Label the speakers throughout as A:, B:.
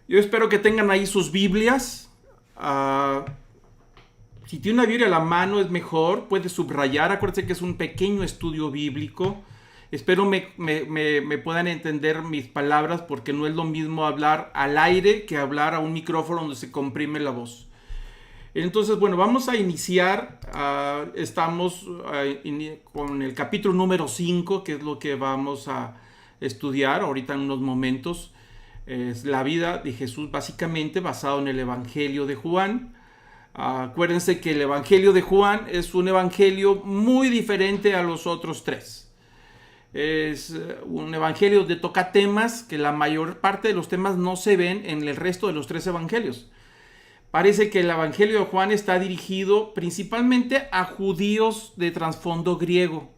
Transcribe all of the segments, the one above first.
A: Yo espero que tengan ahí sus Biblias. Si tiene una Biblia a la mano es mejor, puede subrayar. Acuérdense que es un pequeño estudio bíblico. Espero me puedan entender mis palabras, porque no es lo mismo hablar al aire que hablar a un micrófono donde se comprime la voz. Entonces, bueno, vamos a iniciar. Estamos con el capítulo número 5, que es lo que vamos a estudiar ahorita en unos momentos. Es la vida de Jesús, básicamente basado en el Evangelio de Juan. Acuérdense que el Evangelio de Juan es un evangelio muy diferente a los otros tres. Es un evangelio de toca temas que la mayor parte de los temas no se ven en el resto de los tres evangelios. Parece que el Evangelio de Juan está dirigido principalmente a judíos de trasfondo griego,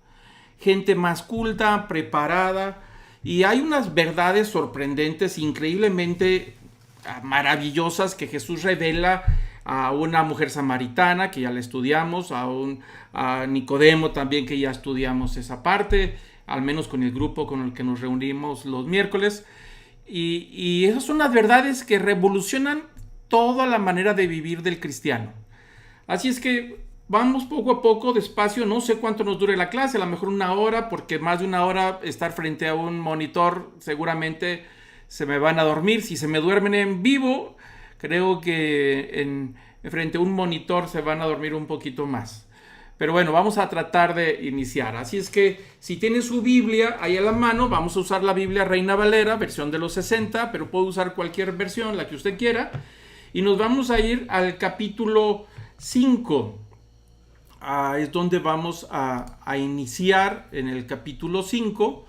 A: gente más culta, preparada, y hay unas verdades sorprendentes, increíblemente maravillosas, que Jesús revela a una mujer samaritana, que ya la estudiamos, a Nicodemo también, que ya estudiamos esa parte, al menos con el grupo con el que nos reunimos los miércoles. Y esas son las verdades que revolucionan toda la manera de vivir del cristiano. Así es que vamos poco a poco, despacio. No sé cuánto nos dure la clase, a lo mejor una hora, porque más de una hora estar frente a un monitor seguramente se me van a dormir. Si se me duermen en vivo, creo que frente a un monitor se van a dormir un poquito más. Pero bueno, vamos a tratar de iniciar. Así es que si tienen su Biblia ahí a la mano, vamos a usar la Biblia Reina Valera, versión de los 60, pero puedo usar cualquier versión, la que usted quiera. Y nos vamos a ir al capítulo 5. Es donde vamos a iniciar en el capítulo 5.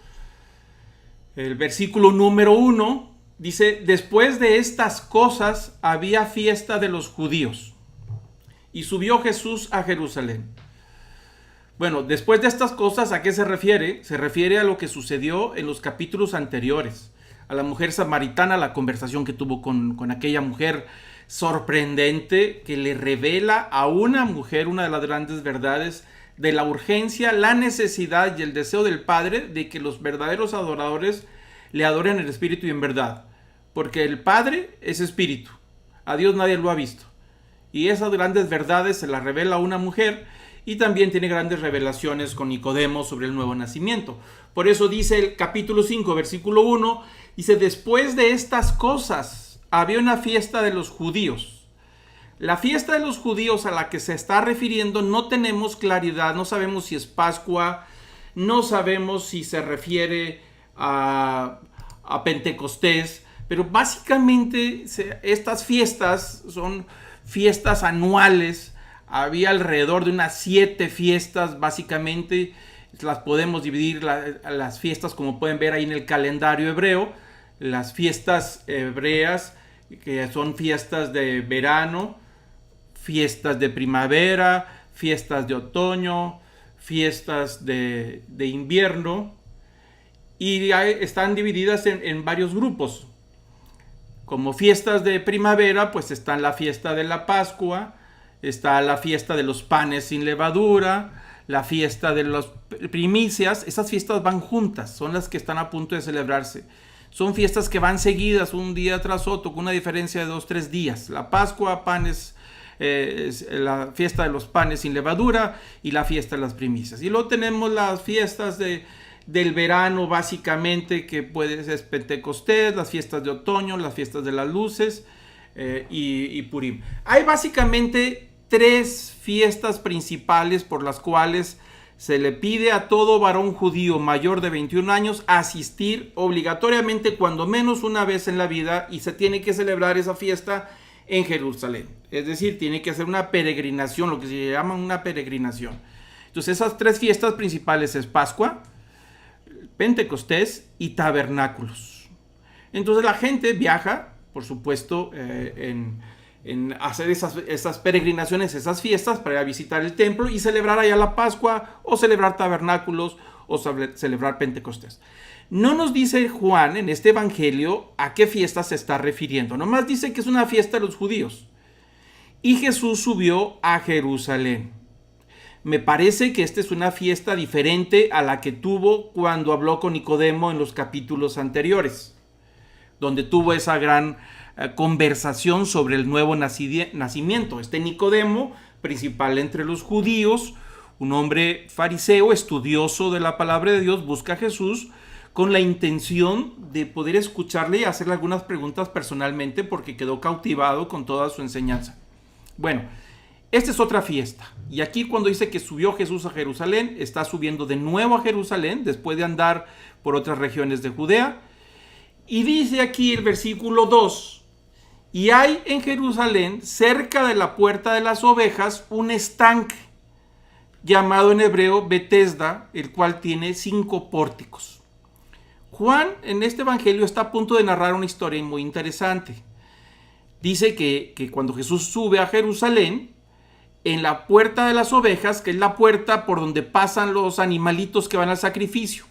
A: El versículo número 1 dice: después de estas cosas había fiesta de los judíos, y subió Jesús a Jerusalén. Bueno, después de estas cosas, ¿a qué se refiere? Se refiere a lo que sucedió en los capítulos anteriores. A la mujer samaritana, la conversación que tuvo con aquella mujer sorprendente, que le revela a una mujer una de las grandes verdades de la urgencia, la necesidad y el deseo del Padre de que los verdaderos adoradores le adoren en espíritu y en verdad. Porque el Padre es espíritu. A Dios nadie lo ha visto. Y esas grandes verdades se las revela a una mujer, y también tiene grandes revelaciones con Nicodemo sobre el nuevo nacimiento. Por eso dice el capítulo 5, versículo 1, dice: después de estas cosas había una fiesta de los judíos. La fiesta de los judíos a la que se está refiriendo no tenemos claridad, no sabemos si es Pascua, no sabemos si se refiere a Pentecostés, pero básicamente estas fiestas son fiestas anuales. Había alrededor de unas 7 fiestas, básicamente. Las podemos dividir las fiestas, como pueden ver ahí en el calendario hebreo. Las fiestas hebreas, que son fiestas de verano, fiestas de primavera, fiestas de otoño, fiestas de invierno. Y están divididas en varios grupos. Como fiestas de primavera, pues están la fiesta de la Pascua, está la fiesta de los panes sin levadura, la fiesta de las primicias. Esas fiestas van juntas, son las que están a punto de celebrarse. Son fiestas que van seguidas un día tras otro, con una diferencia de 2-3 días. La Pascua, panes, la fiesta de los panes sin levadura, y la fiesta de las primicias. Y luego tenemos las fiestas del verano, básicamente, que puede ser Pentecostés, las fiestas de otoño, las fiestas de las luces, y Purim. Hay básicamente 3 fiestas principales por las cuales se le pide a todo varón judío mayor de 21 años asistir obligatoriamente cuando menos una vez en la vida, y se tiene que celebrar esa fiesta en Jerusalén. Es decir, tiene que hacer una peregrinación, lo que se llama una peregrinación. Entonces, esas 3 fiestas principales es Pascua, Pentecostés y Tabernáculos. Entonces la gente viaja, por supuesto, en hacer esas peregrinaciones, esas fiestas, para ir a visitar el templo y celebrar allá la Pascua, o celebrar Tabernáculos, o celebrar Pentecostés. No nos dice Juan en este evangelio a qué fiesta se está refiriendo. Nomás dice que es una fiesta de los judíos. Y Jesús subió a Jerusalén. Me parece que esta es una fiesta diferente a la que tuvo cuando habló con Nicodemo en los capítulos anteriores. donde tuvo esa gran conversación sobre el nuevo nacimiento. Nicodemo, principal entre los judíos, un hombre fariseo, estudioso de la palabra de Dios, busca a Jesús con la intención de poder escucharle y hacerle algunas preguntas personalmente porque quedó cautivado con toda su enseñanza. Bueno, esta es otra fiesta. Y aquí cuando dice que subió Jesús a Jerusalén, está subiendo de nuevo a Jerusalén después de andar por otras regiones de Judea. Y dice aquí el versículo 2, y hay en Jerusalén, cerca de la puerta de las ovejas, un estanque, llamado en hebreo Betesda, el cual tiene 5 pórticos. Juan en este evangelio está a punto de narrar una historia muy interesante. Dice que cuando Jesús sube a Jerusalén, en la puerta de las ovejas, que es la puerta por donde pasan los animalitos que van al sacrificio,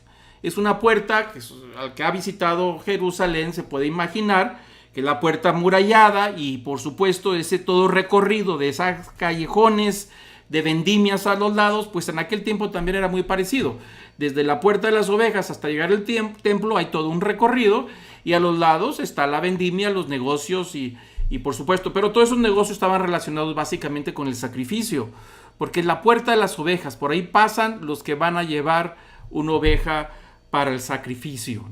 A: es una puerta que al que ha visitado Jerusalén se puede imaginar que es la puerta amurallada y por supuesto ese todo recorrido de esas callejones de vendimias a los lados, pues en aquel tiempo también era muy parecido. Desde la puerta de las ovejas hasta llegar al templo hay todo un recorrido y a los lados está la vendimia, los negocios y por supuesto, pero todos esos negocios estaban relacionados básicamente con el sacrificio, porque en la puerta de las ovejas, por ahí pasan los que van a llevar una oveja para el sacrificio.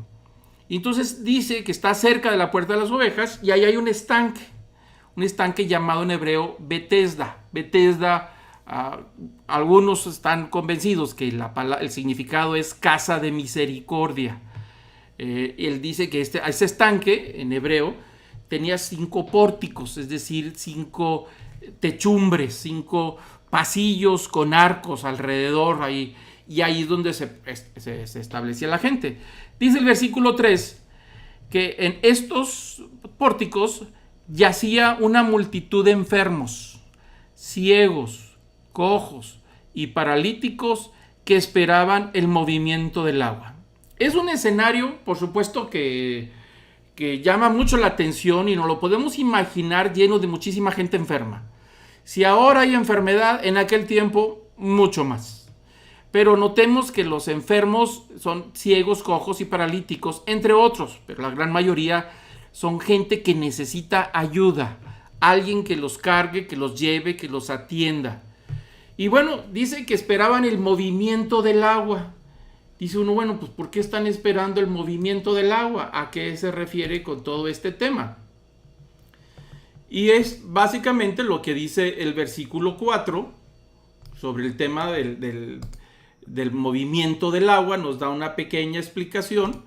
A: Y entonces dice que está cerca de la puerta de las ovejas y ahí hay un estanque llamado en hebreo Betesda. Betesda, algunos están convencidos que el significado es casa de misericordia. Él dice que ese estanque en hebreo tenía 5 pórticos, es decir, 5 techumbres, 5 pasillos con arcos alrededor ahí, y ahí es donde se establecía la gente. Dice el versículo 3 que en estos pórticos yacía una multitud de enfermos, ciegos, cojos y paralíticos que esperaban el movimiento del agua. Es un escenario, por supuesto, que llama mucho la atención y nos lo podemos imaginar lleno de muchísima gente enferma. Si ahora hay enfermedad, en aquel tiempo mucho más. Pero notemos que los enfermos son ciegos, cojos y paralíticos, entre otros, pero la gran mayoría son gente que necesita ayuda, alguien que los cargue, que los lleve, que los atienda. Y bueno, dice que esperaban el movimiento del agua. Dice uno, bueno, pues ¿por qué están esperando el movimiento del agua? ¿A qué se refiere con todo este tema? Y es básicamente lo que dice el versículo 4 sobre el tema del movimiento del agua, nos da una pequeña explicación.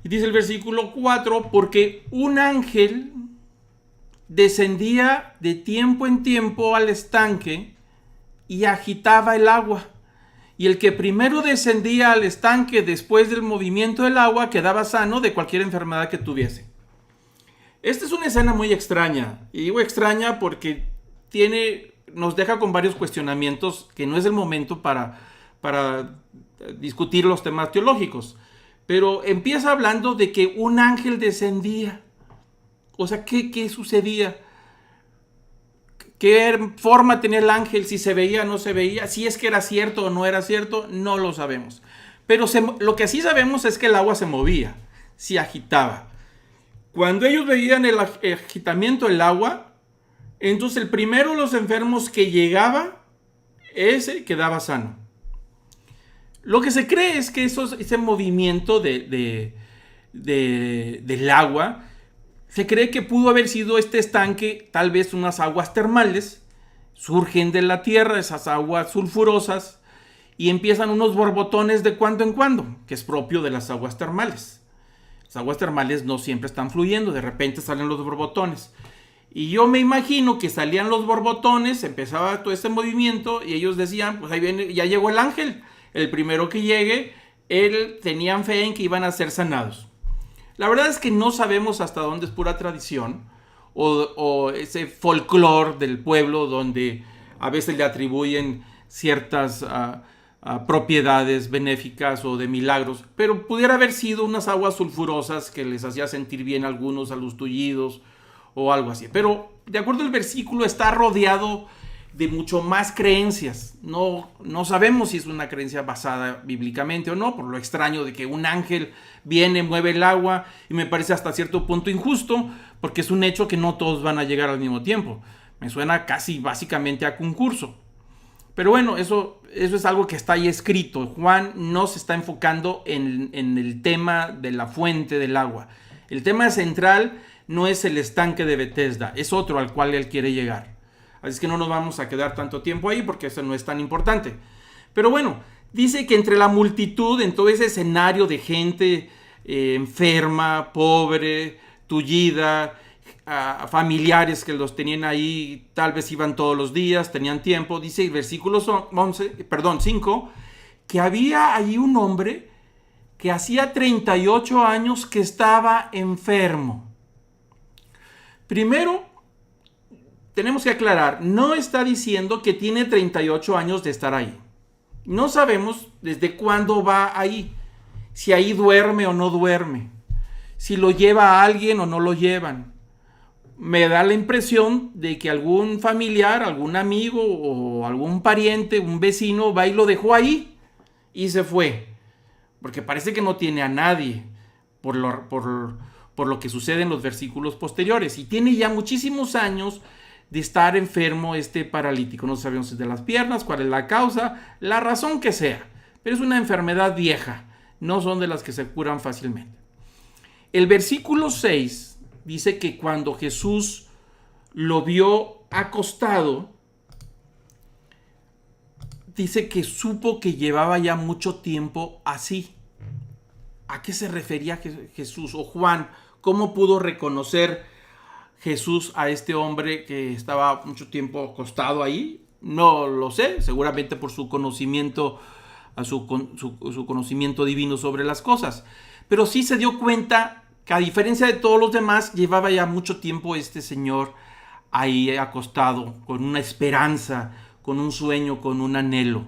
A: Y dice el versículo 4, porque un ángel descendía de tiempo en tiempo al estanque y agitaba el agua. Y el que primero descendía al estanque después del movimiento del agua quedaba sano de cualquier enfermedad que tuviese. Esta es una escena muy extraña. Y digo extraña porque nos deja con varios cuestionamientos que no es el momento para discutir los temas teológicos. Pero empieza hablando de que un ángel descendía. O sea, ¿qué sucedía? ¿Qué forma tenía el ángel? Si se veía o no se veía. Si es que era cierto o no era cierto, no lo sabemos. Pero lo que sí sabemos es que el agua se movía, se agitaba. Cuando ellos veían el agitamiento del agua, entonces el primero de los enfermos que llegaba, ese quedaba sano. Lo que se cree es que ese movimiento del agua, se cree que pudo haber sido este estanque, tal vez unas aguas termales, surgen de la tierra, esas aguas sulfurosas, y empiezan unos borbotones de cuando en cuando, que es propio de las aguas termales. Las aguas termales no siempre están fluyendo, de repente salen los borbotones. Y yo me imagino que salían los borbotones, empezaba todo este movimiento, y ellos decían, pues ahí viene, ya llegó el ángel, el primero que llegue, tenían fe en que iban a ser sanados. La verdad es que no sabemos hasta dónde es pura tradición o ese folclore del pueblo donde a veces le atribuyen ciertas propiedades benéficas o de milagros, pero pudiera haber sido unas aguas sulfurosas que les hacía sentir bien a algunos, a los tullidos o algo así. Pero de acuerdo al versículo está rodeado de mucho más creencias. No sabemos si es una creencia basada bíblicamente o no, por lo extraño de que un ángel viene, mueve el agua, y me parece hasta cierto punto injusto, porque es un hecho que no todos van a llegar al mismo tiempo. Me suena casi básicamente a concurso. Pero bueno, eso es algo que está ahí escrito. Juan no se está enfocando en el tema de la fuente del agua. El tema central no es el estanque de Bethesda, es otro al cual él quiere llegar. Así es que no nos vamos a quedar tanto tiempo ahí porque eso no es tan importante. Pero bueno, dice que entre la multitud, en todo ese escenario de gente enferma, pobre, tullida, familiares que los tenían ahí, tal vez iban todos los días, tenían tiempo, dice el versículo 5, que había ahí un hombre que hacía 38 años que estaba enfermo. Primero, tenemos que aclarar, no está diciendo que tiene 38 años de estar ahí. No sabemos desde cuándo va ahí, si ahí duerme o no duerme, si lo lleva a alguien o no lo llevan. Me da la impresión de que algún familiar, algún amigo o algún pariente, un vecino va y lo dejó ahí y se fue. Porque parece que no tiene a nadie por lo que sucede en los versículos posteriores. Y tiene ya muchísimos años de estar enfermo este paralítico. No sabemos si es de las piernas, cuál es la causa, la razón que sea. Pero es una enfermedad vieja. No son de las que se curan fácilmente. El versículo 6 dice que cuando Jesús lo vio acostado, dice que supo que llevaba ya mucho tiempo así. ¿A qué se refería Jesús o Juan? ¿Cómo pudo reconocer Jesús a este hombre que estaba mucho tiempo acostado ahí? No lo sé, seguramente por su conocimiento, su conocimiento divino sobre las cosas. Pero sí se dio cuenta que a diferencia de todos los demás, llevaba ya mucho tiempo este señor ahí acostado, con una esperanza, con un sueño, con un anhelo.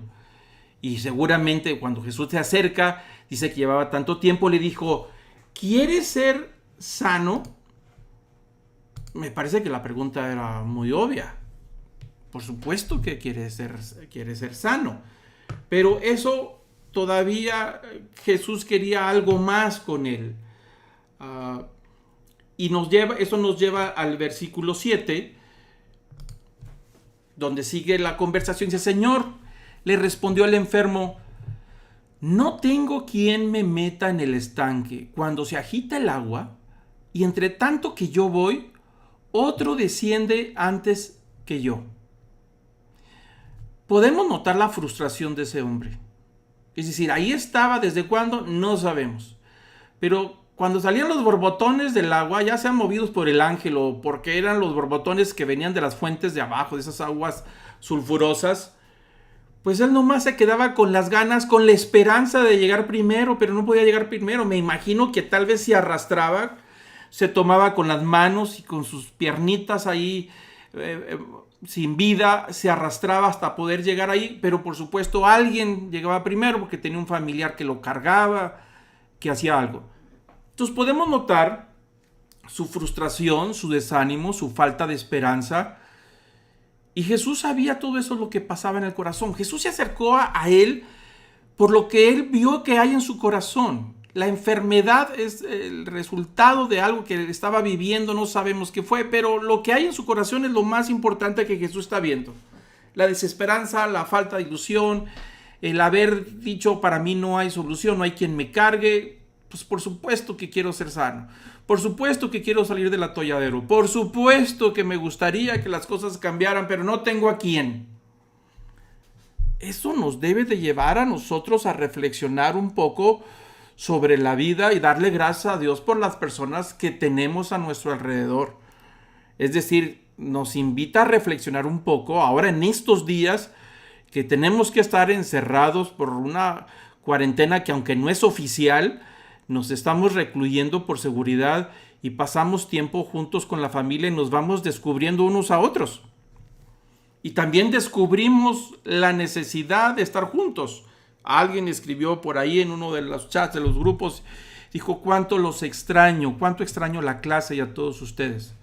A: Y seguramente cuando Jesús se acerca, dice que llevaba tanto tiempo, le dijo, ¿quieres ser sano? Me parece que la pregunta era muy obvia. Por supuesto que quiere ser sano. Pero eso todavía Jesús quería algo más con él. Y eso nos lleva al versículo 7, donde sigue la conversación. Dice, Señor, le respondió el enfermo, no tengo quien me meta en el estanque cuando se agita el agua, y entre tanto que yo voy, otro desciende antes que yo. Podemos notar la frustración de ese hombre. Es decir, ahí estaba, ¿desde cuándo? No sabemos. Pero cuando salían los borbotones del agua, ya sean movidos por el ángel o porque eran los borbotones que venían de las fuentes de abajo, de esas aguas sulfurosas, pues él nomás se quedaba con las ganas, con la esperanza de llegar primero, pero no podía llegar primero. Me imagino que tal vez se arrastraba, se tomaba con las manos y con sus piernitas ahí sin vida, se arrastraba hasta poder llegar ahí, pero por supuesto alguien llegaba primero porque tenía un familiar que lo cargaba, que hacía algo. Entonces podemos notar su frustración, su desánimo, su falta de esperanza. Y Jesús sabía todo eso lo que pasaba en el corazón. Jesús se acercó a él por lo que él vio que hay en su corazón. La enfermedad es el resultado de algo que él estaba viviendo, no sabemos qué fue, pero lo que hay en su corazón es lo más importante que Jesús está viendo. La desesperanza, la falta de ilusión, el haber dicho para mí no hay solución, no hay quien me cargue. Pues por supuesto que quiero ser sano, por supuesto que quiero salir del atolladero, por supuesto que me gustaría que las cosas cambiaran, pero no tengo a quién. Eso nos debe de llevar a nosotros a reflexionar un poco sobre la vida y darle gracias a Dios por las personas que tenemos a nuestro alrededor. Es decir, nos invita a reflexionar un poco ahora en estos días que tenemos que estar encerrados por una cuarentena que aunque no es oficial, nos estamos recluyendo por seguridad y pasamos tiempo juntos con la familia y nos vamos descubriendo unos a otros. Y también descubrimos la necesidad de estar juntos. Alguien escribió por ahí en uno de los chats de los grupos, dijo cuánto los extraño, cuánto extraño la clase y a todos ustedes.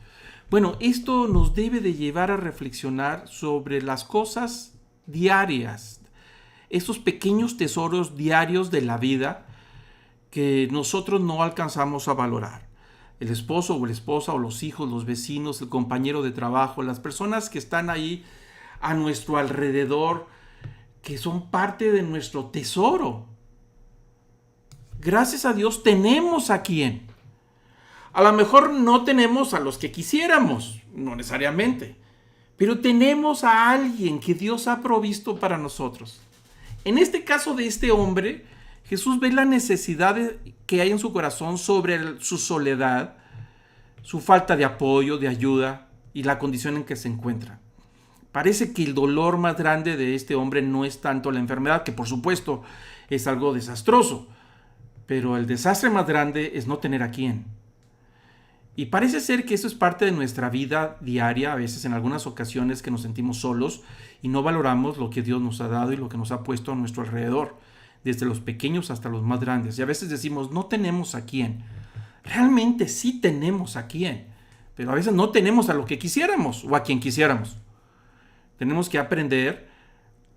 A: Bueno, esto nos debe de llevar a reflexionar sobre las cosas diarias, esos pequeños tesoros diarios de la vida que nosotros no alcanzamos a valorar. El esposo o la esposa o los hijos, los vecinos, el compañero de trabajo, las personas que están ahí a nuestro alrededor, que son parte de nuestro tesoro. Gracias a Dios tenemos a quien. A lo mejor no tenemos a los que quisiéramos, no necesariamente, pero tenemos a alguien que Dios ha provisto para nosotros. En este caso de este hombre, Jesús ve la necesidad que hay en su corazón sobre su soledad, su falta de apoyo, de ayuda y la condición en que se encuentra. Parece que el dolor más grande de este hombre no es tanto la enfermedad, que por supuesto es algo desastroso, pero el desastre más grande es no tener a quién. Y parece ser que eso es parte de nuestra vida diaria, a veces en algunas ocasiones que nos sentimos solos y no valoramos lo que Dios nos ha dado y lo que nos ha puesto a nuestro alrededor, desde los pequeños hasta los más grandes. Y a veces decimos, no tenemos a quién. Realmente sí tenemos a quién, pero a veces no tenemos a lo que quisiéramos o a quien quisiéramos. Tenemos que aprender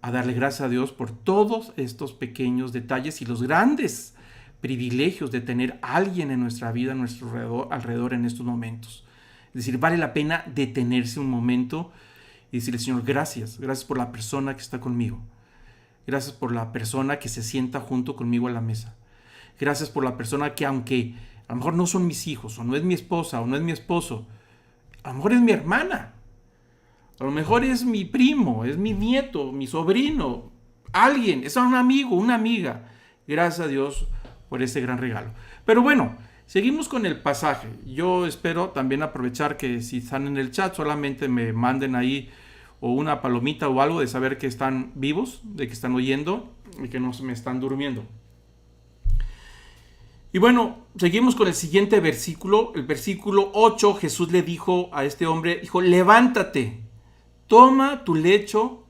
A: a darle gracias a Dios por todos estos pequeños detalles y los grandes privilegios de tener a alguien en nuestra vida, a nuestro alrededor en estos momentos. Es decir, vale la pena detenerse un momento y decirle, Señor, gracias por la persona que está conmigo. Gracias por la persona que se sienta junto conmigo a la mesa. Gracias por la persona que, aunque a lo mejor no son mis hijos, o no es mi esposa, o no es mi esposo, a lo mejor es mi hermana, a lo mejor es mi primo, es mi nieto, mi sobrino, alguien, es un amigo, una amiga. Gracias a Dios por ese gran regalo. Pero bueno, seguimos con el pasaje. Yo espero también aprovechar que si están en el chat solamente me manden ahí o una palomita o algo de saber que están vivos, de que están oyendo y que no se me están durmiendo. Y bueno, seguimos con el siguiente versículo, el versículo 8. Jesús le dijo a este hombre, dijo, levántate, toma tu lecho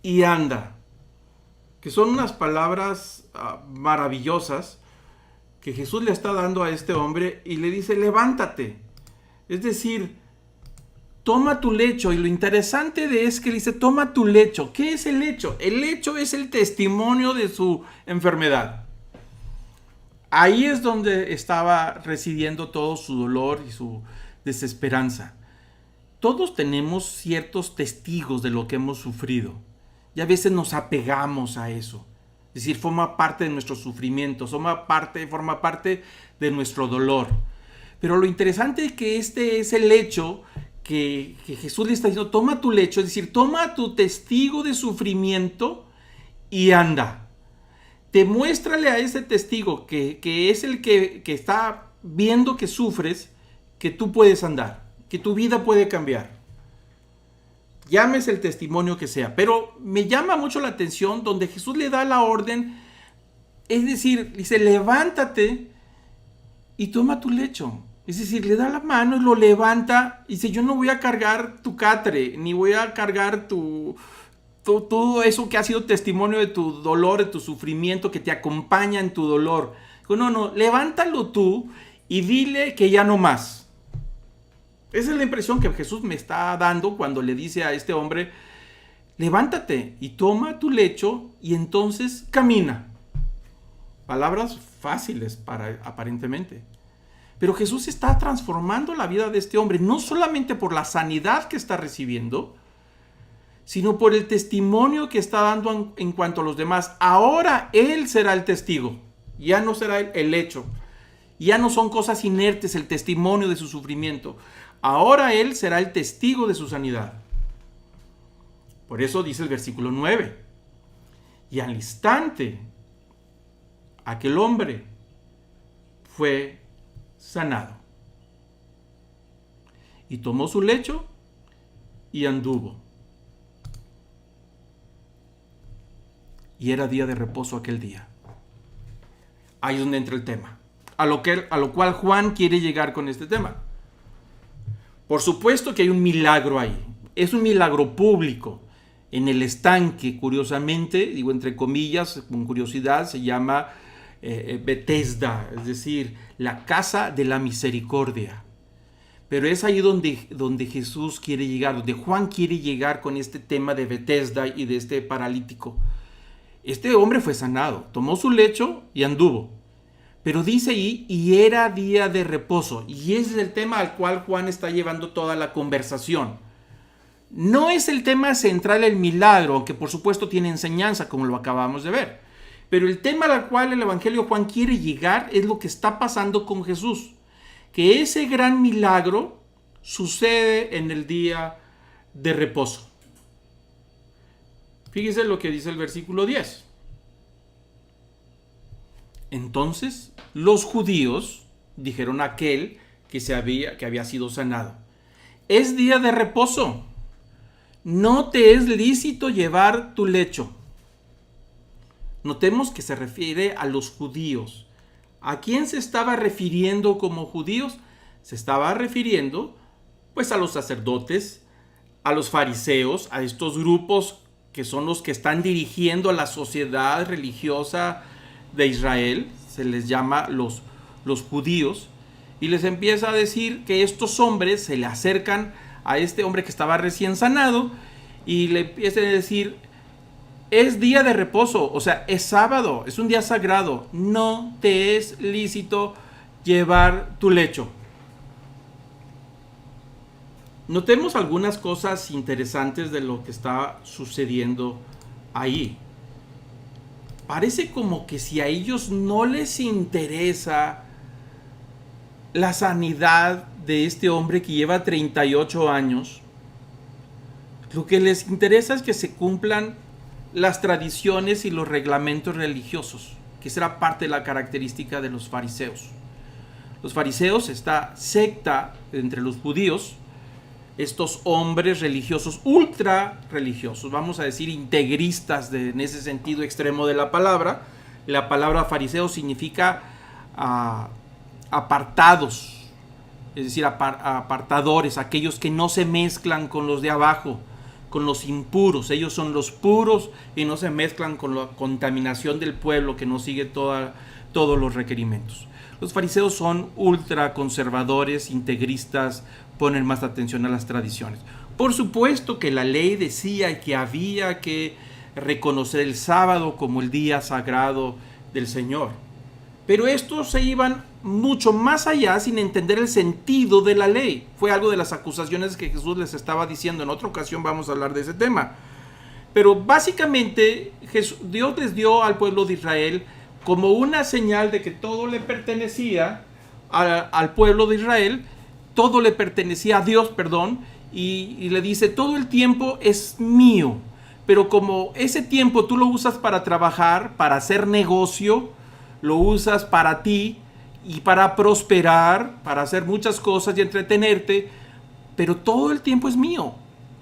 A: y anda. Que son unas palabras maravillosas que Jesús le está dando a este hombre y le dice, levántate. Es decir, toma tu lecho. Y lo interesante es que le dice, toma tu lecho. ¿Qué es el lecho? El lecho es el testimonio de su enfermedad. Ahí es donde estaba residiendo todo su dolor y su desesperanza. Todos tenemos ciertos testigos de lo que hemos sufrido. Y a veces nos apegamos a eso. Es decir, forma parte de nuestro sufrimiento, forma parte de nuestro dolor. Pero lo interesante es que este es el hecho que Jesús le está diciendo, toma tu lecho, es decir, toma tu testigo de sufrimiento y anda. Demuéstrale a ese testigo que es el que está viendo que sufres, que tú puedes andar, que tu vida puede cambiar. Llámese el testimonio que sea, pero me llama mucho la atención donde Jesús le da la orden, es decir, dice, levántate y toma tu lecho. Es decir, le da la mano y lo levanta y dice, yo no voy a cargar tu catre, ni voy a cargar todo eso que ha sido testimonio de tu dolor, de tu sufrimiento, que te acompaña en tu dolor. No, levántalo tú y dile que ya no más. Esa es la impresión que Jesús me está dando cuando le dice a este hombre, levántate y toma tu lecho y entonces camina. Palabras fáciles aparentemente. Pero Jesús está transformando la vida de este hombre, no solamente por la sanidad que está recibiendo, sino por el testimonio que está dando en cuanto a los demás. Ahora Él será el testigo, ya no será el hecho. Ya no son cosas inertes el testimonio de su sufrimiento. Ahora Él será el testigo de su sanidad. Por eso dice el versículo 9. Y al instante, aquel hombre fue sanado. Y tomó su lecho y anduvo. Y era día de reposo aquel día. Ahí es donde entra el tema. A lo cual Juan quiere llegar con este tema. Por supuesto que hay un milagro ahí. Es un milagro público. En el estanque, curiosamente, digo entre comillas, con curiosidad, se llama Betesda, es decir, la casa de la misericordia. Pero es ahí donde Jesús quiere llegar, donde Juan quiere llegar con este tema de Bethesda y de este paralítico. Este hombre fue sanado, tomó su lecho y anduvo. Pero dice ahí, y era día de reposo. Y ese es el tema al cual Juan está llevando toda la conversación. No es el tema central el milagro, aunque por supuesto tiene enseñanza, como lo acabamos de ver. Pero el tema al cual el Evangelio de Juan quiere llegar es lo que está pasando con Jesús. Que ese gran milagro sucede en el día de reposo. Fíjese lo que dice el versículo 10. Entonces los judíos dijeron a aquel que había sido sanado: es día de reposo, no te es lícito llevar tu lecho. Notemos que se refiere a los judíos. ¿A quién se estaba refiriendo como judíos? Se estaba refiriendo pues a los sacerdotes, a los fariseos, a estos grupos que son los que están dirigiendo a la sociedad religiosa de Israel. Se les llama los judíos, y les empieza a decir que estos hombres se le acercan a este hombre que estaba recién sanado y le empiezan a decir: es día de reposo, o sea, es sábado, es un día sagrado, no te es lícito llevar tu lecho. Notemos algunas cosas interesantes de lo que está sucediendo ahí. Parece como que si a ellos no les interesa la sanidad de este hombre que lleva 38 años, lo que les interesa es que se cumplan las tradiciones y los reglamentos religiosos, que será parte de la característica de los fariseos. Los fariseos, esta secta entre los judíos, estos hombres religiosos, ultra religiosos, vamos a decir integristas en ese sentido extremo de la palabra. La palabra fariseo significa apartados, es decir, apartadores, aquellos que no se mezclan con los de abajo, con los impuros. Ellos son los puros y no se mezclan con la contaminación del pueblo que no sigue todos los requerimientos. Los fariseos son ultra conservadores, integristas, ponen más atención a las tradiciones. Por supuesto que la ley decía que había que reconocer el sábado como el día sagrado del Señor. Pero estos se iban mucho más allá sin entender el sentido de la ley. Fue algo de las acusaciones que Jesús les estaba diciendo. En otra ocasión vamos a hablar de ese tema. Pero básicamente Dios les dio al pueblo de Israel como una señal de que todo le pertenecía al pueblo de Israel. Todo le pertenecía a Dios, y le dice: todo el tiempo es mío, pero como ese tiempo tú lo usas para trabajar, para hacer negocio, lo usas para ti y para prosperar, para hacer muchas cosas y entretenerte, pero todo el tiempo es mío,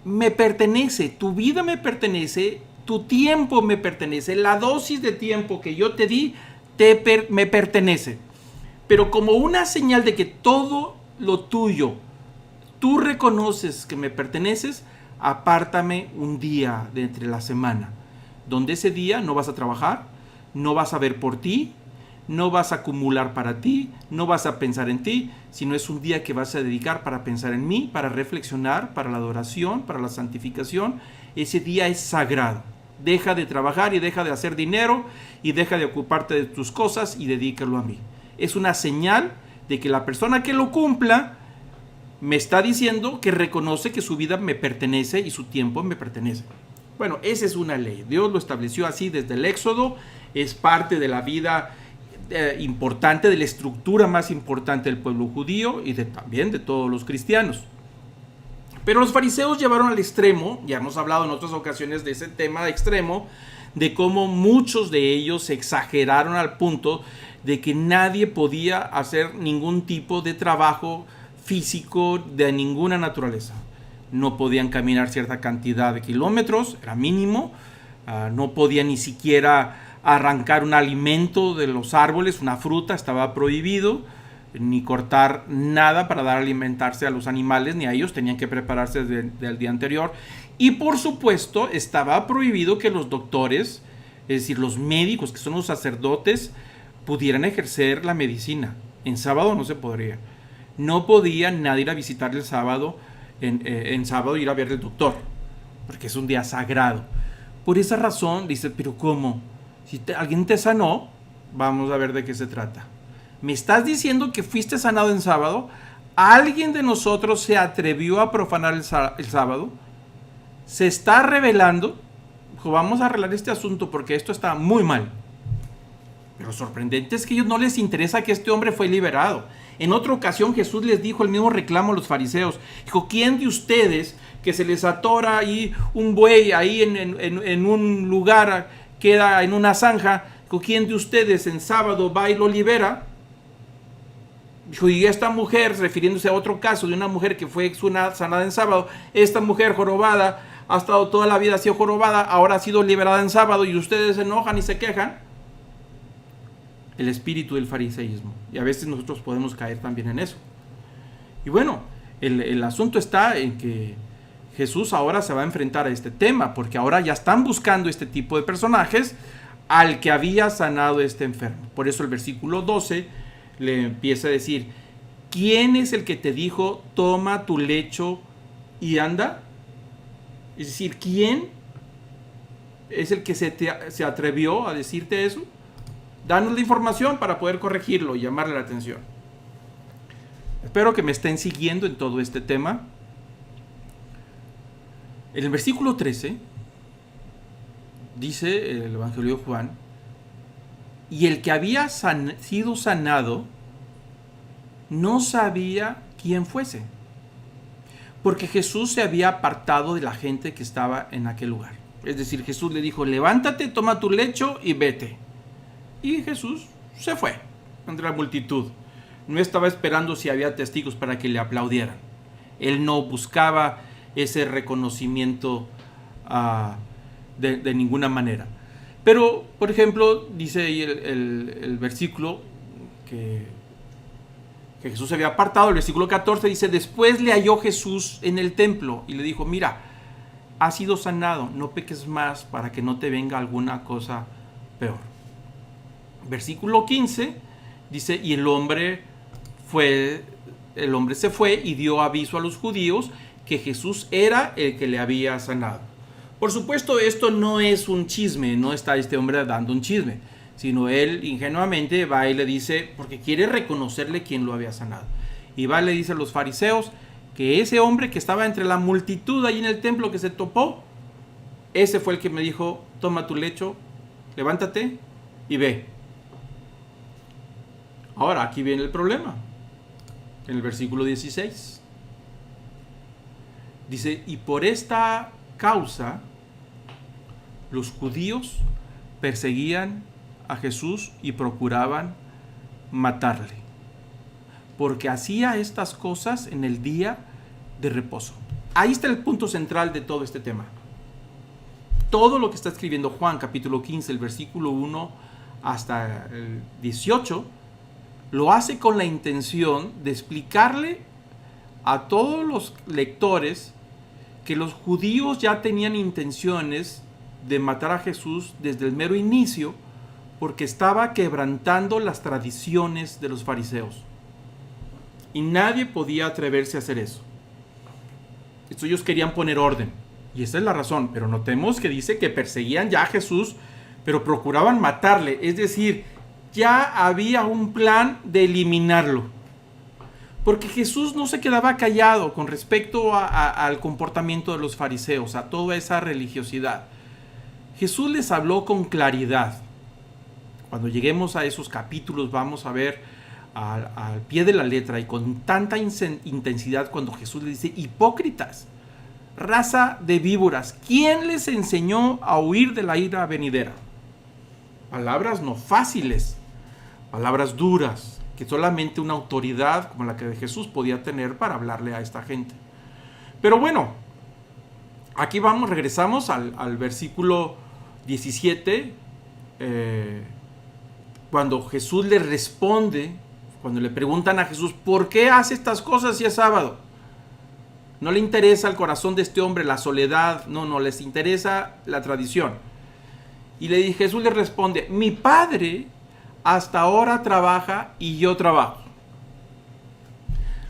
A: me pertenece, tu vida me pertenece, tu tiempo me pertenece, la dosis de tiempo que yo te di me pertenece. Pero como una señal de que todo lo tuyo, tú reconoces que me perteneces, apártame un día de entre la semana, donde ese día no vas a trabajar, no vas a ver por ti, no vas a acumular para ti, no vas a pensar en ti, sino es un día que vas a dedicar para pensar en mí, para reflexionar, para la adoración, para la santificación. Ese día es sagrado. Deja de trabajar y deja de hacer dinero y deja de ocuparte de tus cosas y dedícalo a mí. Es una señal de que la persona que lo cumpla me está diciendo que reconoce que su vida me pertenece y su tiempo me pertenece. Bueno, esa es una ley. Dios lo estableció así desde el Éxodo. Es parte de la vida importante, de la estructura más importante del pueblo judío y también de todos los cristianos. Pero los fariseos llevaron al extremo, ya hemos hablado en otras ocasiones de ese tema de extremo, de cómo muchos de ellos se exageraron al punto de que nadie podía hacer ningún tipo de trabajo físico de ninguna naturaleza. No podían caminar cierta cantidad de kilómetros, era mínimo, no podían ni siquiera arrancar un alimento de los árboles, una fruta, estaba prohibido, ni cortar nada para dar a alimentarse a los animales, ni a ellos, tenían que prepararse del día anterior. Y por supuesto estaba prohibido que los doctores, es decir, los médicos, que son los sacerdotes, pudieran ejercer la medicina. En sábado no se podría. No podía nadie ir a visitar el sábado, en sábado ir a ver al doctor, porque es un día sagrado. Por esa razón dice, pero ¿cómo? Si alguien te sanó, vamos a ver de qué se trata. ¿Me estás diciendo que fuiste sanado en sábado? ¿Alguien de nosotros se atrevió a profanar el sábado? ¿Se está revelando? Vamos a arreglar este asunto porque esto está muy mal. Pero lo sorprendente es que a ellos no les interesa que este hombre fue liberado. En otra ocasión Jesús les dijo el mismo reclamo a los fariseos. Dijo, ¿quién de ustedes que se les atora ahí un buey ahí en un lugar, queda en una zanja? Dijo, ¿quién de ustedes en sábado va y lo libera? Dijo, y esta mujer, refiriéndose a otro caso de una mujer que fue sanada en sábado, esta mujer jorobada, ha estado toda la vida así jorobada, ahora ha sido liberada en sábado y ustedes se enojan y se quejan. El espíritu del fariseísmo. Y a veces nosotros podemos caer también en eso. Y bueno, el asunto está en que Jesús ahora se va a enfrentar a este tema, porque ahora ya están buscando este tipo de personajes al que había sanado este enfermo. Por eso el versículo 12 le empieza a decir, ¿quién es el que te dijo, toma tu lecho y anda? Es decir, ¿quién es el que se atrevió a decirte eso? Danos la información para poder corregirlo y llamarle la atención. Espero que me estén siguiendo en todo este tema. En el versículo 13 dice el Evangelio de Juan, y el que había sido sanado no sabía quién fuese, porque Jesús se había apartado de la gente que estaba en aquel lugar. Es decir, Jesús le dijo, levántate, toma tu lecho y vete. Y Jesús se fue entre la multitud. No estaba esperando si había testigos para que le aplaudieran. Él no buscaba ese reconocimiento de ninguna manera. Pero, por ejemplo, dice ahí el versículo que Jesús se había apartado. El versículo 14 dice, después le halló Jesús en el templo y le dijo, mira, has sido sanado, no peques más para que no te venga alguna cosa peor. Versículo 15 dice, y el hombre se fue y dio aviso a los judíos que Jesús era el que le había sanado. Por supuesto, esto no es un chisme, no está este hombre dando un chisme, sino él ingenuamente va y le dice, porque quiere reconocerle quién lo había sanado. Y va y le dice a los fariseos que ese hombre que estaba entre la multitud ahí en el templo que se topó, ese fue el que me dijo, toma tu lecho, levántate y ve. Ahora, aquí viene el problema. En el versículo 16. Dice, y por esta causa, los judíos perseguían a Jesús y procuraban matarle, porque hacía estas cosas en el día de reposo. Ahí está el punto central de todo este tema. Todo lo que está escribiendo Juan, capítulo 15, el versículo 1 hasta el 18, lo hace con la intención de explicarle a todos los lectores que los judíos ya tenían intenciones de matar a Jesús desde el mero inicio, porque estaba quebrantando las tradiciones de los fariseos. Y nadie podía atreverse a hacer eso. Ellos querían poner orden. Y esa es la razón. Pero notemos que dice que perseguían ya a Jesús, pero procuraban matarle. Es decir, ya había un plan de eliminarlo. Porque Jesús no se quedaba callado con respecto al comportamiento de los fariseos, a toda esa religiosidad. Jesús les habló con claridad. Cuando lleguemos a esos capítulos vamos a ver al pie de la letra y con tanta intensidad cuando Jesús les dice, hipócritas, raza de víboras, ¿quién les enseñó a huir de la ira venidera? Palabras no fáciles, palabras duras, que solamente una autoridad como la que de Jesús podía tener para hablarle a esta gente. Pero bueno, aquí regresamos al versículo 17, cuando Jesús le responde, cuando le preguntan a Jesús, ¿por qué hace estas cosas si es sábado? No le interesa el corazón de este hombre, la soledad, no les interesa la tradición. Y Jesús le responde, mi Padre hasta ahora trabaja y yo trabajo.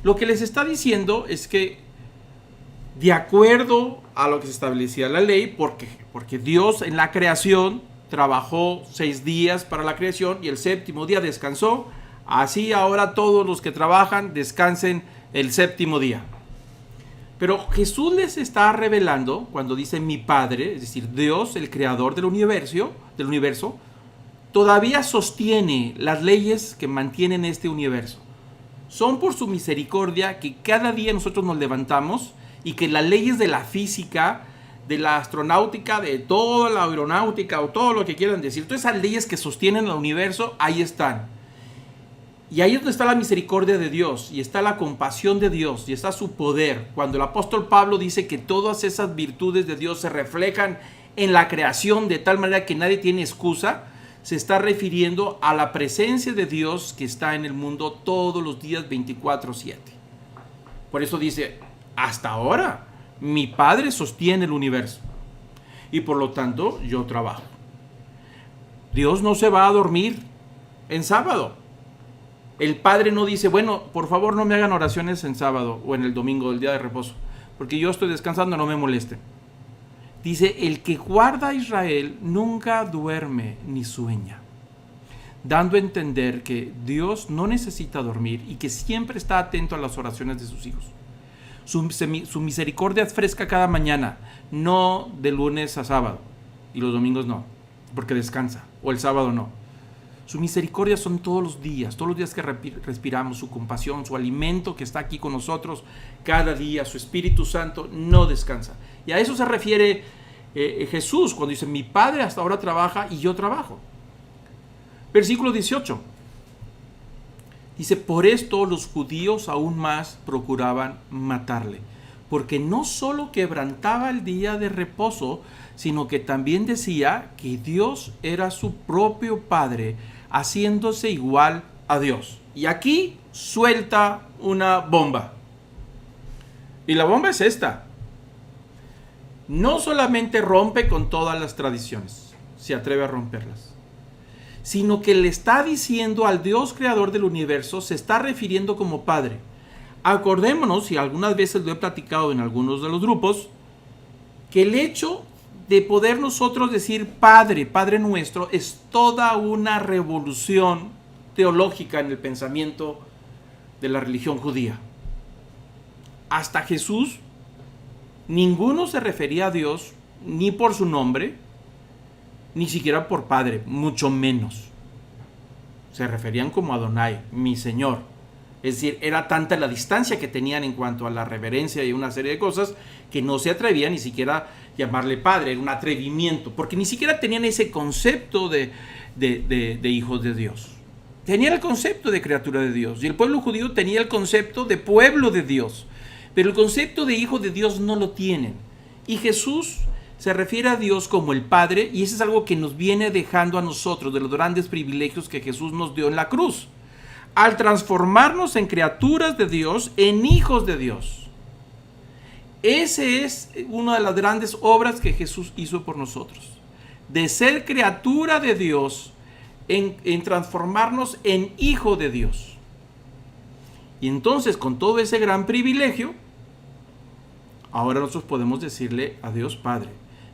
A: Lo que les está diciendo es que, de acuerdo a lo que se establecía la ley, porque Dios en la creación trabajó 6 días para la creación y el séptimo día descansó, así ahora todos los que trabajan descansen el séptimo día. Pero Jesús les está revelando, cuando dice mi Padre, es decir, Dios, el creador del universo, todavía sostiene las leyes que mantienen este universo. Son por su misericordia que cada día nosotros nos levantamos y que las leyes de la física, de la astronáutica, de toda la aeronáutica o todo lo que quieran decir, todas esas leyes que sostienen el universo, ahí están. Y ahí es donde está la misericordia de Dios, y está la compasión de Dios, y está su poder. Cuando el apóstol Pablo dice que todas esas virtudes de Dios se reflejan en la creación de tal manera que nadie tiene excusa, se está refiriendo a la presencia de Dios que está en el mundo todos los días 24/7. Por eso dice, hasta ahora, mi Padre sostiene el universo, y por lo tanto yo trabajo. Dios no se va a dormir en sábado. El Padre no dice, bueno, por favor no me hagan oraciones en sábado o en el domingo, el día de reposo, porque yo estoy descansando, no me molesten. Dice, el que guarda a Israel nunca duerme ni sueña, dando a entender que Dios no necesita dormir y que siempre está atento a las oraciones de sus hijos. Su misericordia es fresca cada mañana, no de lunes a sábado, y los domingos no, porque descansa, o el sábado no. Su misericordia son todos los días que respiramos, su compasión, su alimento que está aquí con nosotros cada día, su Espíritu Santo no descansa. Y a eso se refiere Jesús cuando dice, mi Padre hasta ahora trabaja y yo trabajo. Versículo 18. Dice, por esto los judíos aún más procuraban matarle, porque no solo quebrantaba el día de reposo, sino que también decía que Dios era su propio Padre, haciéndose igual a Dios. Y aquí suelta una bomba. Y la bomba es esta. No solamente rompe con todas las tradiciones, se atreve a romperlas, sino que le está diciendo al Dios creador del universo, se está refiriendo como Padre. Acordémonos, y algunas veces lo he platicado en algunos de los grupos, que el hecho de poder nosotros decir Padre, Padre nuestro, es toda una revolución teológica en el pensamiento de la religión judía. Hasta Jesús, ninguno se refería a Dios ni por su nombre, ni siquiera por Padre, mucho menos. Se referían como Adonai, mi Señor. Es decir, era tanta la distancia que tenían en cuanto a la reverencia y una serie de cosas que no se atrevían ni siquiera a llamarle Padre, era un atrevimiento, porque ni siquiera tenían ese concepto de hijos de Dios. Tenían el concepto de criatura de Dios, y el pueblo judío tenía el concepto de pueblo de Dios, pero el concepto de hijo de Dios no lo tienen. Y Jesús se refiere a Dios como el Padre, y eso es algo que nos viene dejando a nosotros de los grandes privilegios que Jesús nos dio en la cruz, al transformarnos en criaturas de Dios, en hijos de Dios. Ese es una de las grandes obras que Jesús hizo por nosotros, de ser criatura de Dios, en transformarnos en hijo de Dios. Y entonces, con todo ese gran privilegio, ahora nosotros podemos decirle a Dios Padre,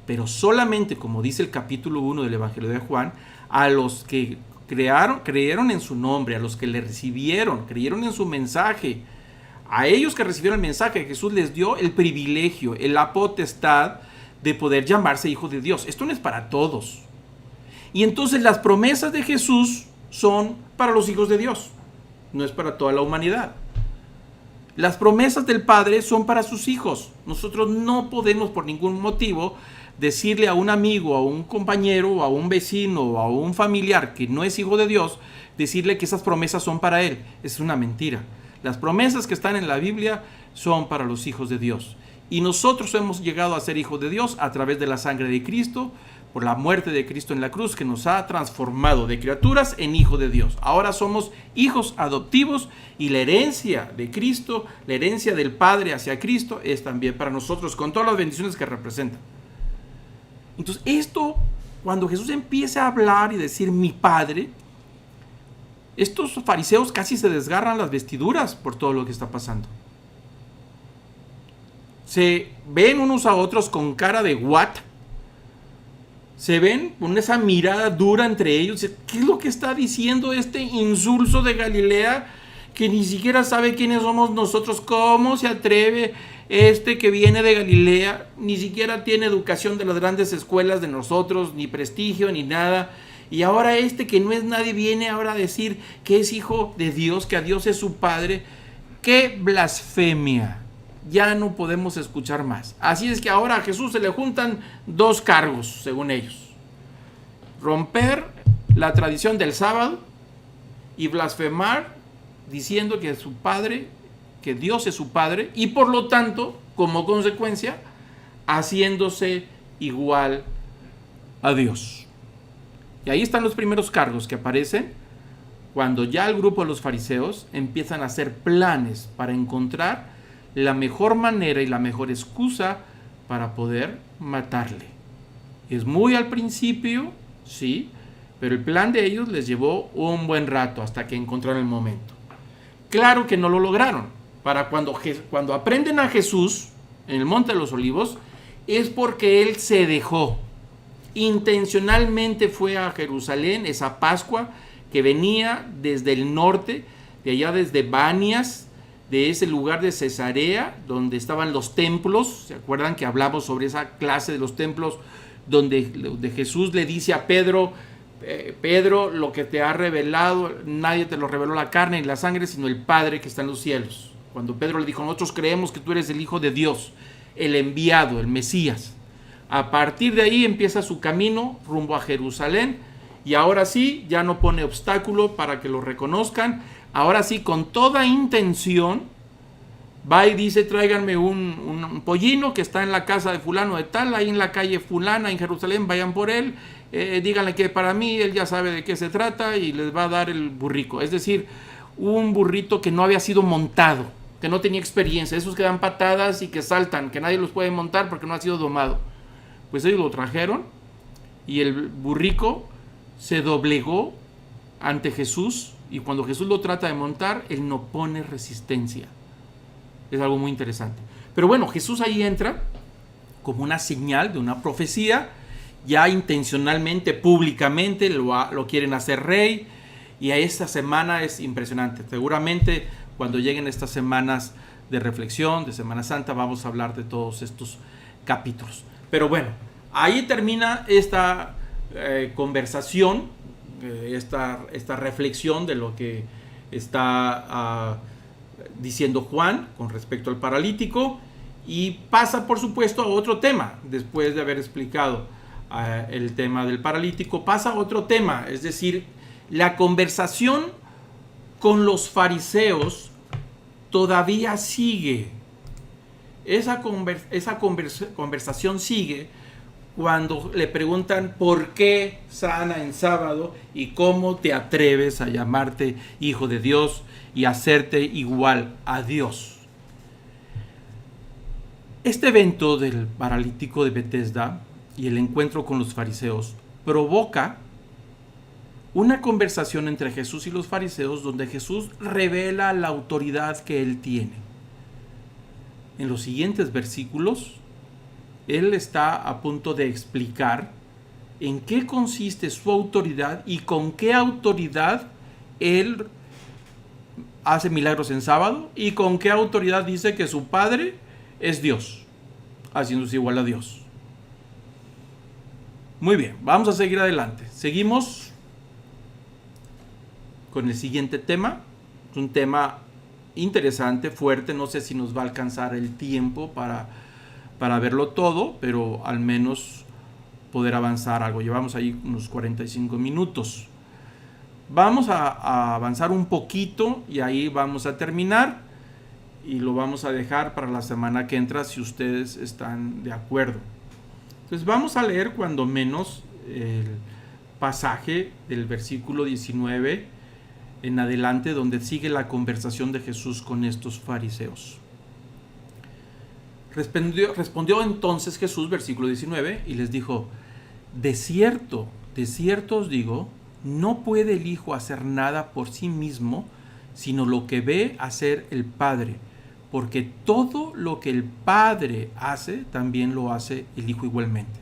A: pero solamente, como dice el capítulo 1 del Evangelio de Juan, a los que creyeron en su nombre, a los que le recibieron, creyeron en su mensaje, a ellos que recibieron el mensaje, Jesús les dio el privilegio, la potestad de poder llamarse hijos de Dios. Esto no es para todos. Y entonces las promesas de Jesús son para los hijos de Dios, no es para toda la humanidad. Las promesas del Padre son para sus hijos. Nosotros no podemos por ningún motivo decirle a un amigo, a un compañero, a un vecino, a un familiar que no es hijo de Dios, decirle que esas promesas son para él. Es una mentira. Las promesas que están en la Biblia son para los hijos de Dios. Y nosotros hemos llegado a ser hijos de Dios a través de la sangre de Cristo, por la muerte de Cristo en la cruz, que nos ha transformado de criaturas en hijos de Dios. Ahora somos hijos adoptivos, y la herencia de Cristo, la herencia del Padre hacia Cristo, es también para nosotros, con todas las bendiciones que representa. Entonces, esto, cuando Jesús empieza a hablar y decir mi Padre, estos fariseos casi se desgarran las vestiduras por todo lo que está pasando. Se ven unos a otros con cara de ¿what? Se ven con esa mirada dura entre ellos. ¿Qué es lo que está diciendo este insulso de Galilea que ni siquiera sabe quiénes somos nosotros? ¿Cómo se atreve este que viene de Galilea? Ni siquiera tiene educación de las grandes escuelas de nosotros, ni prestigio, ni nada. Y ahora este que no es nadie viene ahora a decir que es hijo de Dios, que a Dios es su Padre. ¡Qué blasfemia! Ya no podemos escuchar más. Así es que ahora a Jesús se le juntan dos cargos, según ellos: romper la tradición del sábado y blasfemar diciendo que su Padre, que Dios es su Padre, y por lo tanto, como consecuencia, haciéndose igual a Dios. Y ahí están los primeros cargos que aparecen cuando ya el grupo de los fariseos empiezan a hacer planes para encontrar la mejor manera y la mejor excusa para poder matarle. Es muy al principio, sí, pero el plan de ellos les llevó un buen rato hasta que encontraron el momento. Claro que no lo lograron. Para cuando aprenden a Jesús en el Monte de los Olivos, es porque Él se dejó. Intencionalmente fue a Jerusalén esa Pascua que venía desde el norte, de allá desde Banias, de ese lugar de Cesarea, donde estaban los templos. ¿Se acuerdan que hablamos sobre esa clase de los templos donde Jesús le dice a Pedro, Pedro, lo que te ha revelado, nadie te lo reveló la carne ni la sangre, sino el Padre que está en los cielos? Cuando Pedro le dijo, nosotros creemos que tú eres el Hijo de Dios, el enviado, el Mesías. A partir de ahí empieza su camino rumbo a Jerusalén, y ahora sí, ya no pone obstáculo para que lo reconozcan. Ahora sí, con toda intención, va y dice, tráiganme un pollino que está en la casa de fulano de tal, ahí en la calle fulana, en Jerusalén, vayan por él, díganle que para mí, él ya sabe de qué se trata, y les va a dar el burrico. Es decir, un burrito que no había sido montado, que no tenía experiencia, esos que dan patadas y que saltan, que nadie los puede montar porque no ha sido domado. Pues ellos lo trajeron, y el burrico se doblegó ante Jesús, y cuando Jesús lo trata de montar, él no pone resistencia. Es algo muy interesante. Pero bueno, Jesús ahí entra como una señal de una profecía. Ya intencionalmente, públicamente lo quieren hacer rey. Y a esta semana es impresionante. Seguramente cuando lleguen estas semanas de reflexión, de Semana Santa, vamos a hablar de todos estos capítulos. Pero bueno, ahí termina esta conversación, esta reflexión de lo que está diciendo Juan con respecto al paralítico, y pasa por supuesto a otro tema. Después de haber explicado el tema del paralítico, pasa a otro tema, es decir, la conversación con los fariseos todavía sigue. Esa conversación sigue cuando le preguntan por qué sana en sábado y cómo te atreves a llamarte hijo de Dios y hacerte igual a Dios. Este evento del paralítico de Betesda y el encuentro con los fariseos provoca una conversación entre Jesús y los fariseos, donde Jesús revela la autoridad que él tiene. En los siguientes versículos, él está a punto de explicar en qué consiste su autoridad y con qué autoridad él hace milagros en sábado, y con qué autoridad dice que su Padre es Dios, haciéndose igual a Dios. Muy bien, vamos a seguir adelante. Seguimos con el siguiente tema. Es un tema interesante, fuerte. No sé si nos va a alcanzar el tiempo para verlo todo, pero al menos poder avanzar algo. Llevamos ahí unos 45 minutos. Vamos a avanzar un poquito y ahí vamos a terminar, y lo vamos a dejar para la semana que entra si ustedes están de acuerdo. Entonces vamos a leer cuando menos el pasaje del versículo 19 en adelante, donde sigue la conversación de Jesús con estos fariseos. Respondió entonces Jesús, versículo 19, y les dijo: de cierto os digo, no puede el Hijo hacer nada por sí mismo, sino lo que ve hacer el Padre, porque todo lo que el Padre hace, también lo hace el Hijo igualmente.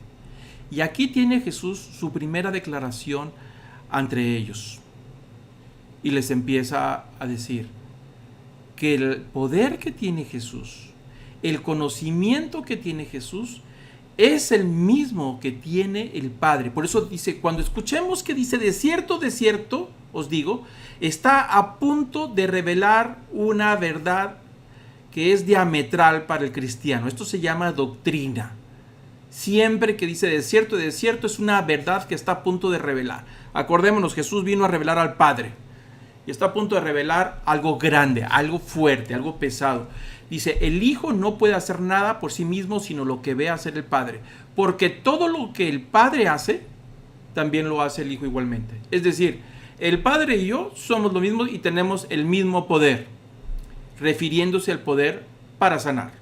A: Y aquí tiene Jesús su primera declaración entre ellos. Y les empieza a decir que el poder que tiene Jesús, el conocimiento que tiene Jesús, es el mismo que tiene el Padre. Por eso dice, cuando escuchemos que dice de cierto, os digo, está a punto de revelar una verdad que es diametral para el cristiano. Esto se llama doctrina. Siempre que dice de cierto, es una verdad que está a punto de revelar. Acordémonos, Jesús vino a revelar al Padre. Y está a punto de revelar algo grande, algo fuerte, algo pesado. Dice, el Hijo no puede hacer nada por sí mismo, sino lo que ve hacer el Padre. Porque todo lo que el Padre hace, también lo hace el Hijo igualmente. Es decir, el Padre y yo somos lo mismo y tenemos el mismo poder. Refiriéndose al poder para sanar.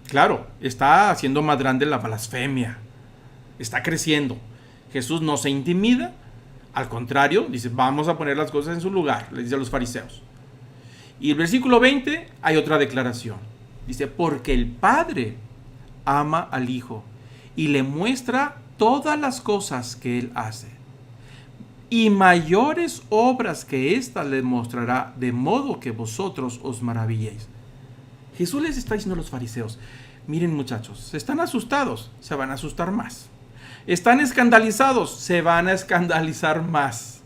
A: Claro, está haciendo más grande la blasfemia. Está creciendo. Jesús no se intimida. Al contrario, dice, vamos a poner las cosas en su lugar, le dice a los fariseos. Y el versículo 20 hay otra declaración. Dice, porque el Padre ama al Hijo y le muestra todas las cosas que Él hace. Y mayores obras que éstas le mostrará, de modo que vosotros os maravilléis. Jesús les está diciendo a los fariseos, miren muchachos, están asustados, se van a asustar más. Están escandalizados, se van a escandalizar más.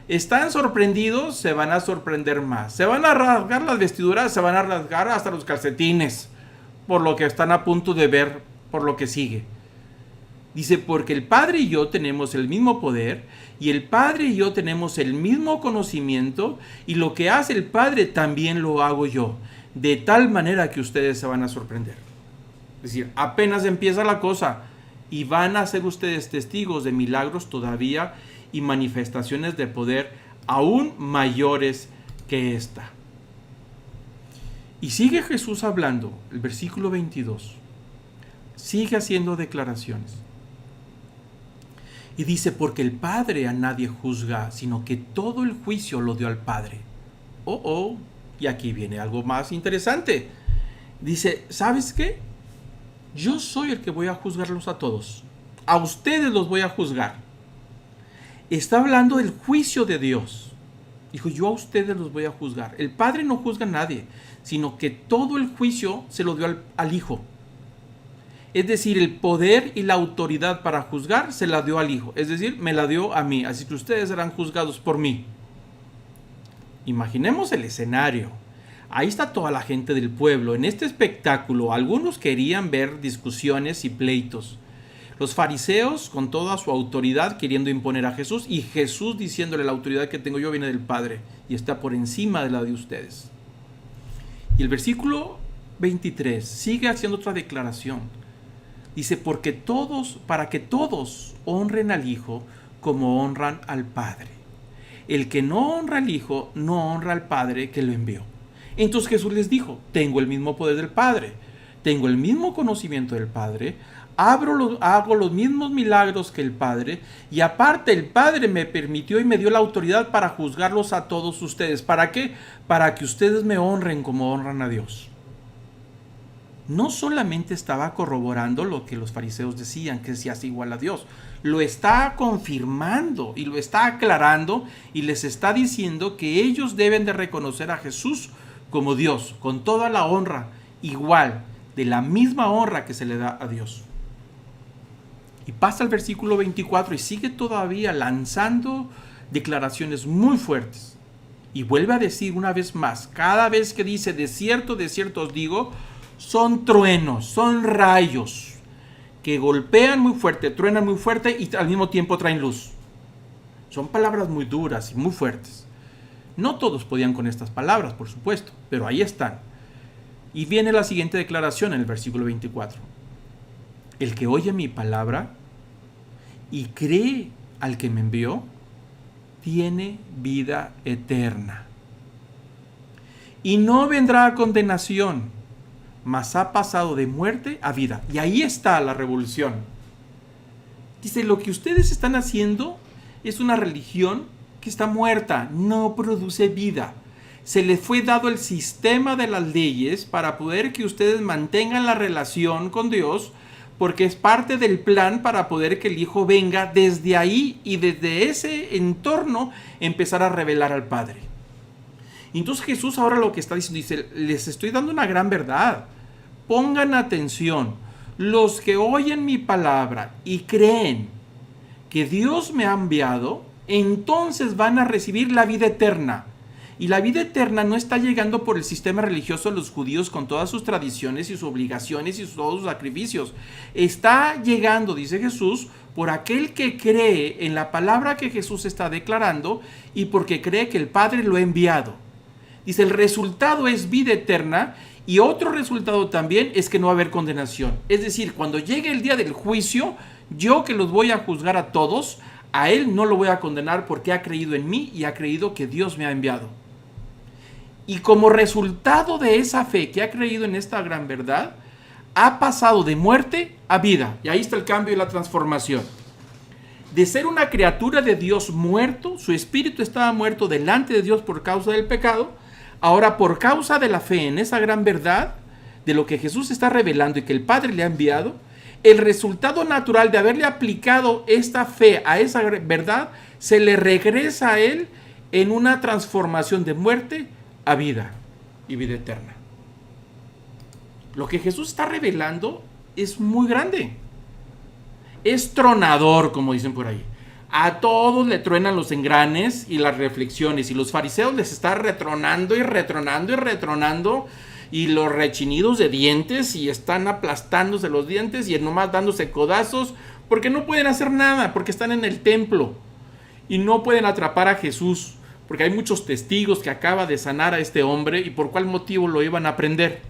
A: Están sorprendidos, se van a sorprender más. Se van a rasgar las vestiduras, se van a rasgar hasta los calcetines, por lo que están a punto de ver, por lo que sigue. Dice, porque el Padre y yo tenemos el mismo poder, y el Padre y yo tenemos el mismo conocimiento, y lo que hace el Padre también lo hago yo, de tal manera que ustedes se van a sorprender. Es decir, apenas empieza la cosa, y van a ser ustedes testigos de milagros todavía y manifestaciones de poder aún mayores que esta. Y sigue Jesús hablando, el versículo 22, sigue haciendo declaraciones. Y dice, porque el Padre a nadie juzga, sino que todo el juicio lo dio al Padre. Y aquí viene algo más interesante. Dice, ¿sabes qué? Yo soy el que voy a juzgarlos a todos. A ustedes los voy a juzgar. Está hablando del juicio de Dios. Dijo, yo a ustedes los voy a juzgar. El Padre no juzga a nadie, sino que todo el juicio se lo dio al Hijo. Es decir, el poder y la autoridad para juzgar se la dio al Hijo. Es decir, me la dio a mí. Así que ustedes serán juzgados por mí. Imaginemos el escenario. Ahí está toda la gente del pueblo. En este espectáculo, algunos querían ver discusiones y pleitos. Los fariseos, con toda su autoridad, queriendo imponer a Jesús, y Jesús diciéndole, la autoridad que tengo yo viene del Padre y está por encima de la de ustedes. Y el versículo 23 sigue haciendo otra declaración. Dice, para que todos honren al Hijo como honran al Padre. El que no honra al Hijo, no honra al Padre que lo envió. Entonces Jesús les dijo, tengo el mismo poder del Padre, tengo el mismo conocimiento del Padre, hago los mismos milagros que el Padre, y aparte el Padre me permitió y me dio la autoridad para juzgarlos a todos ustedes. ¿Para qué? Para que ustedes me honren como honran a Dios. No solamente estaba corroborando lo que los fariseos decían, que se hace igual a Dios, lo está confirmando y lo está aclarando y les está diciendo que ellos deben de reconocer a Jesús como Dios, con toda la honra, igual, de la misma honra que se le da a Dios. Y pasa al versículo 24 y sigue todavía lanzando declaraciones muy fuertes. Y vuelve a decir una vez más, cada vez que dice de cierto os digo, son truenos, son rayos que golpean muy fuerte, truenan muy fuerte y al mismo tiempo traen luz. Son palabras muy duras y muy fuertes. No todos podían con estas palabras, por supuesto, pero ahí están. Y viene la siguiente declaración en el versículo 24. El que oye mi palabra y cree al que me envió, tiene vida eterna. Y no vendrá a condenación, mas ha pasado de muerte a vida. Y ahí está la revolución. Dice, lo que ustedes están haciendo es una religión que está muerta, no produce vida. Se les fue dado el sistema de las leyes para poder que ustedes mantengan la relación con Dios, porque es parte del plan para poder que el Hijo venga desde ahí y desde ese entorno empezar a revelar al Padre. Entonces Jesús ahora lo que está diciendo, dice, les estoy dando una gran verdad. Pongan atención. Los que oyen mi palabra y creen que Dios me ha enviado, entonces van a recibir la vida eterna. Y la vida eterna no está llegando por el sistema religioso de los judíos con todas sus tradiciones y sus obligaciones y todos sus sacrificios. Está llegando, dice Jesús, por aquel que cree en la palabra que Jesús está declarando y porque cree que el Padre lo ha enviado. Dice, el resultado es vida eterna y otro resultado también es que no va a haber condenación. Es decir, cuando llegue el día del juicio, yo que los voy a juzgar a todos, a él no lo voy a condenar porque ha creído en mí y ha creído que Dios me ha enviado. Y como resultado de esa fe que ha creído en esta gran verdad, ha pasado de muerte a vida. Y ahí está el cambio y la transformación. De ser una criatura de Dios muerto, su espíritu estaba muerto delante de Dios por causa del pecado. Ahora, por causa de la fe en esa gran verdad, de lo que Jesús está revelando y que el Padre le ha enviado, el resultado natural de haberle aplicado esta fe a esa verdad, se le regresa a él en una transformación de muerte a vida y vida eterna. Lo que Jesús está revelando es muy grande. Es tronador, como dicen por ahí. A todos le truenan los engranes y las reflexiones, y los fariseos les está retronando y retronando y retronando, y los rechinidos de dientes, y están aplastándose los dientes y nomás dándose codazos, porque no pueden hacer nada, porque están en el templo y no pueden atrapar a Jesús, porque hay muchos testigos que acaba de sanar a este hombre, y por cuál motivo lo iban a prender.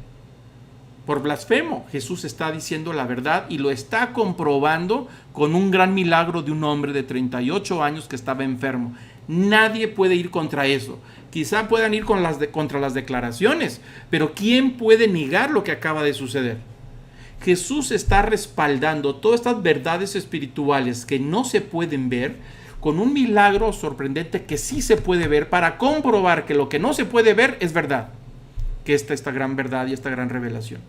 A: Por blasfemo. Jesús está diciendo la verdad y lo está comprobando con un gran milagro de un hombre de 38 años que estaba enfermo. Nadie puede ir contra eso. Quizá puedan ir contra las declaraciones, pero ¿quién puede negar lo que acaba de suceder? Jesús está respaldando todas estas verdades espirituales que no se pueden ver con un milagro sorprendente que sí se puede ver, para comprobar que lo que no se puede ver es verdad, que esta gran verdad y esta gran revelación.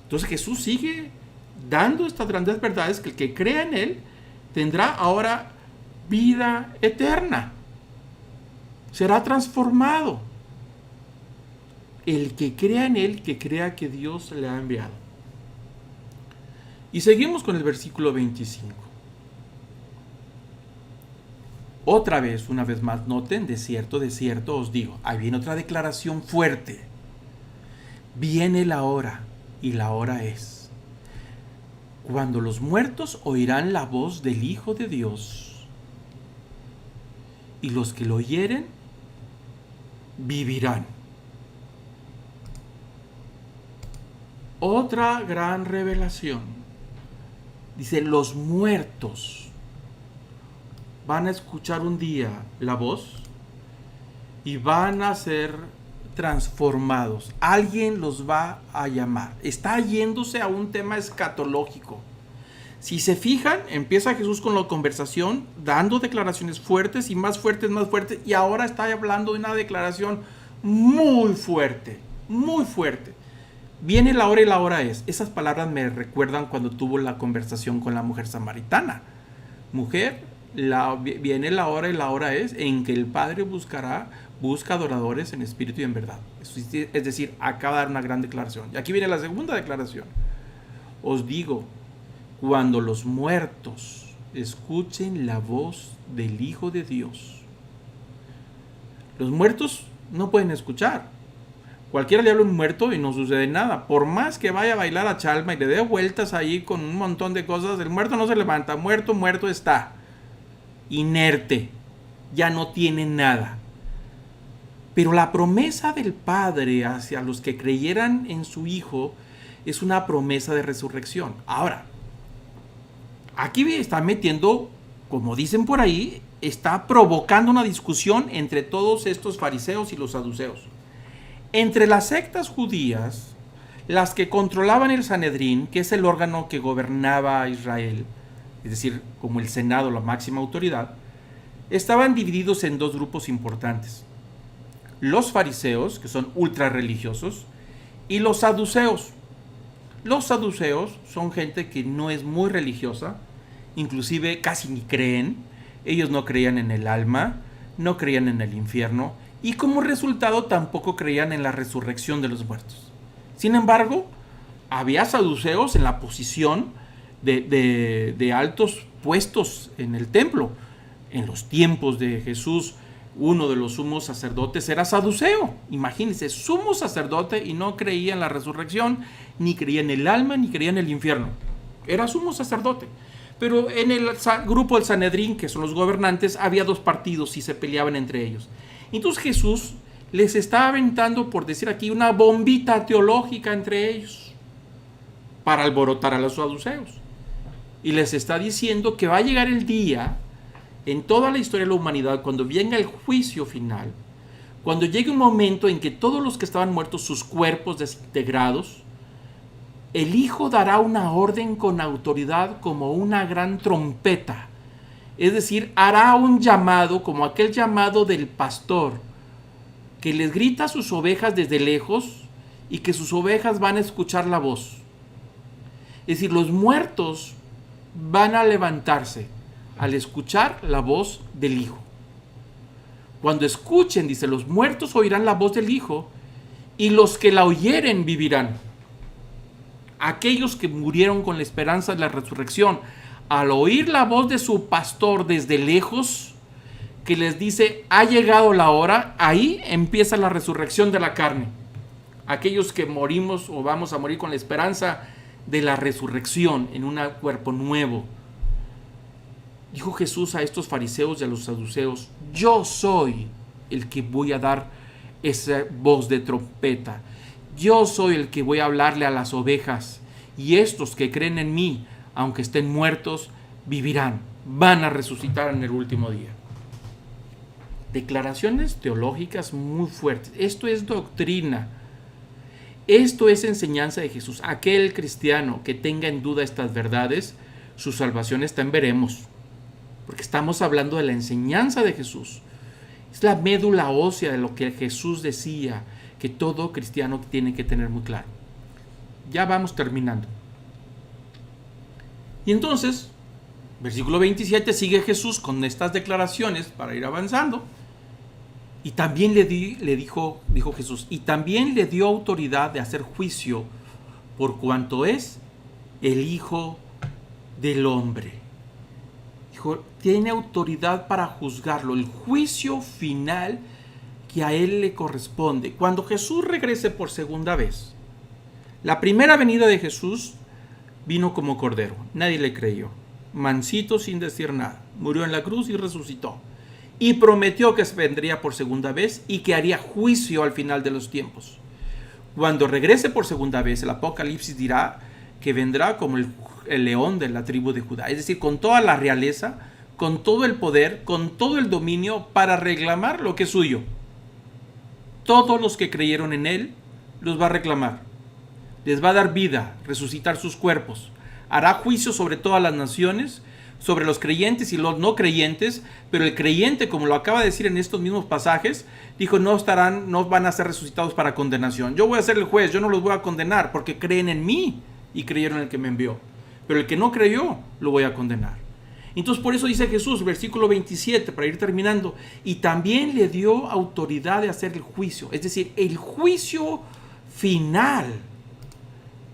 A: Entonces Jesús sigue dando estas grandes verdades, que el que crea en él tendrá ahora vida eterna, será transformado. El que crea en él, que crea que Dios le ha enviado. Y seguimos con el versículo 25. Otra vez, una vez más, noten, de cierto os digo. Ahí viene otra declaración fuerte. Viene la hora, y la hora es, cuando los muertos oirán la voz del Hijo de Dios, y los que lo oyeren vivirán. Otra gran revelación. Dice, los muertos van a escuchar un día la voz y van a ser transformados. Alguien los va a llamar. Está yéndose a un tema escatológico. Si se fijan, empieza Jesús con la conversación, dando declaraciones fuertes y más fuertes, y ahora está hablando de una declaración muy fuerte, muy fuerte. Viene la hora y la hora es. Esas palabras me recuerdan cuando tuvo la conversación con la mujer samaritana. Mujer, viene la hora y la hora es en que el Padre busca adoradores en espíritu y en verdad. Es decir, acaba de dar una gran declaración. Y aquí viene la segunda declaración. Os digo, cuando los muertos escuchen la voz del Hijo de Dios. Los muertos no pueden escuchar. Cualquiera le habla a un muerto y no sucede nada. Por más que vaya a bailar a Chalma y le dé vueltas ahí con un montón de cosas, el muerto no se levanta. Muerto está. Inerte. Ya no tiene nada. Pero la promesa del Padre hacia los que creyeran en su Hijo es una promesa de resurrección. Ahora, aquí está metiendo, como dicen por ahí, está provocando una discusión entre todos estos fariseos y los saduceos. Entre las sectas judías, las que controlaban el Sanedrín, que es el órgano que gobernaba a Israel, es decir, como el Senado, la máxima autoridad, estaban divididos en dos grupos importantes. Los fariseos, que son ultra religiosos, y los saduceos. Los saduceos son gente que no es muy religiosa, inclusive casi ni creen. Ellos no creían en el alma, no creían en el infierno, y como resultado tampoco creían en la resurrección de los muertos. Sin embargo, había saduceos en la posición de altos puestos en el templo. En los tiempos de Jesús, uno de los sumos sacerdotes era saduceo. Imagínense, sumo sacerdote y no creía en la resurrección, ni creía en el alma, ni creía en el infierno. Era sumo sacerdote. Pero en el grupo del Sanedrín, que son los gobernantes, había dos partidos y se peleaban entre ellos. Entonces Jesús les está aventando, por decir aquí, una bombita teológica entre ellos para alborotar a los saduceos. Y les está diciendo que va a llegar el día en toda la historia de la humanidad, cuando venga el juicio final, cuando llegue un momento en que todos los que estaban muertos, sus cuerpos desintegrados, el Hijo dará una orden con autoridad como una gran trompeta. Es decir, hará un llamado como aquel llamado del pastor que les grita a sus ovejas desde lejos y que sus ovejas van a escuchar la voz. Es decir, los muertos van a levantarse al escuchar la voz del Hijo. Cuando escuchen, dice, los muertos oirán la voz del Hijo y los que la oyeren vivirán. Aquellos que murieron con la esperanza de la resurrección, al oír la voz de su pastor desde lejos, que les dice, ha llegado la hora, ahí empieza la resurrección de la carne. Aquellos que morimos o vamos a morir con la esperanza de la resurrección en un cuerpo nuevo. Dijo Jesús a estos fariseos y a los saduceos, yo soy el que voy a dar esa voz de trompeta. Yo soy el que voy a hablarle a las ovejas, y estos que creen en mí, aunque estén muertos, vivirán, van a resucitar en el último día. Declaraciones teológicas muy fuertes. Esto es doctrina. Esto es enseñanza de Jesús. Aquel cristiano que tenga en duda estas verdades, su salvación está en veremos. Porque estamos hablando de la enseñanza de Jesús. Es la médula ósea de lo que Jesús decía, que todo cristiano tiene que tener muy claro. Ya vamos terminando. Y entonces, versículo 27, sigue Jesús con estas declaraciones para ir avanzando. Y también dijo Jesús, y también le dio autoridad de hacer juicio por cuanto es el Hijo del Hombre. Dijo, tiene autoridad para juzgarlo, el juicio final que a él le corresponde. Cuando Jesús regrese por segunda vez, la primera venida de Jesús vino como cordero, nadie le creyó, mansito sin decir nada, murió en la cruz y resucitó. Y prometió que vendría por segunda vez y que haría juicio al final de los tiempos. Cuando regrese por segunda vez, el Apocalipsis dirá que vendrá como el león de la tribu de Judá. Es decir, con toda la realeza, con todo el poder, con todo el dominio para reclamar lo que es suyo. Todos los que creyeron en él los va a reclamar. Les va a dar vida, resucitar sus cuerpos. Hará juicio sobre todas las naciones, sobre los creyentes y los no creyentes, pero el creyente, como lo acaba de decir en estos mismos pasajes, dijo, no van a ser resucitados para condenación. Yo voy a ser el juez, yo no los voy a condenar porque creen en mí y creyeron en el que me envió. Pero el que no creyó, lo voy a condenar. Entonces por eso dice Jesús, versículo 27, para ir terminando, y también le dio autoridad de hacer el juicio, es decir, el juicio final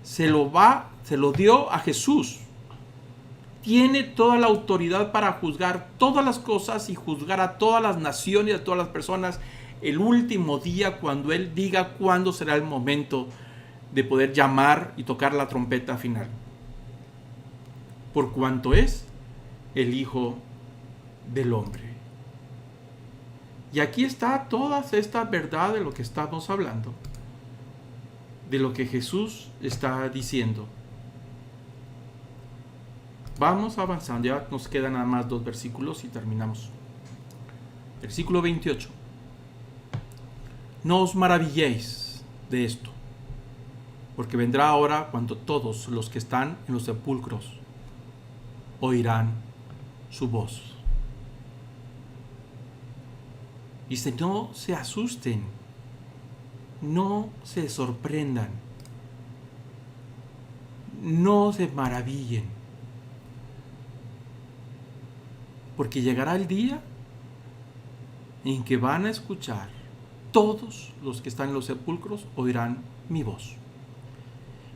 A: se lo dio a Jesús. Tiene toda la autoridad para juzgar todas las cosas y juzgar a todas las naciones y a todas las personas el último día, cuando Él diga cuándo será el momento de poder llamar y tocar la trompeta final. Por cuanto es el Hijo del Hombre. Y aquí está toda esta verdad de lo que estamos hablando, de lo que Jesús está diciendo. Vamos avanzando, ya nos quedan nada más 2 versículos y terminamos. Versículo 28. No os maravilléis de esto, porque vendrá ahora cuando todos los que están en los sepulcros oirán su voz. Dice, no se asusten, no se sorprendan, no se maravillen, porque llegará el día en que van a escuchar, todos los que están en los sepulcros oirán mi voz.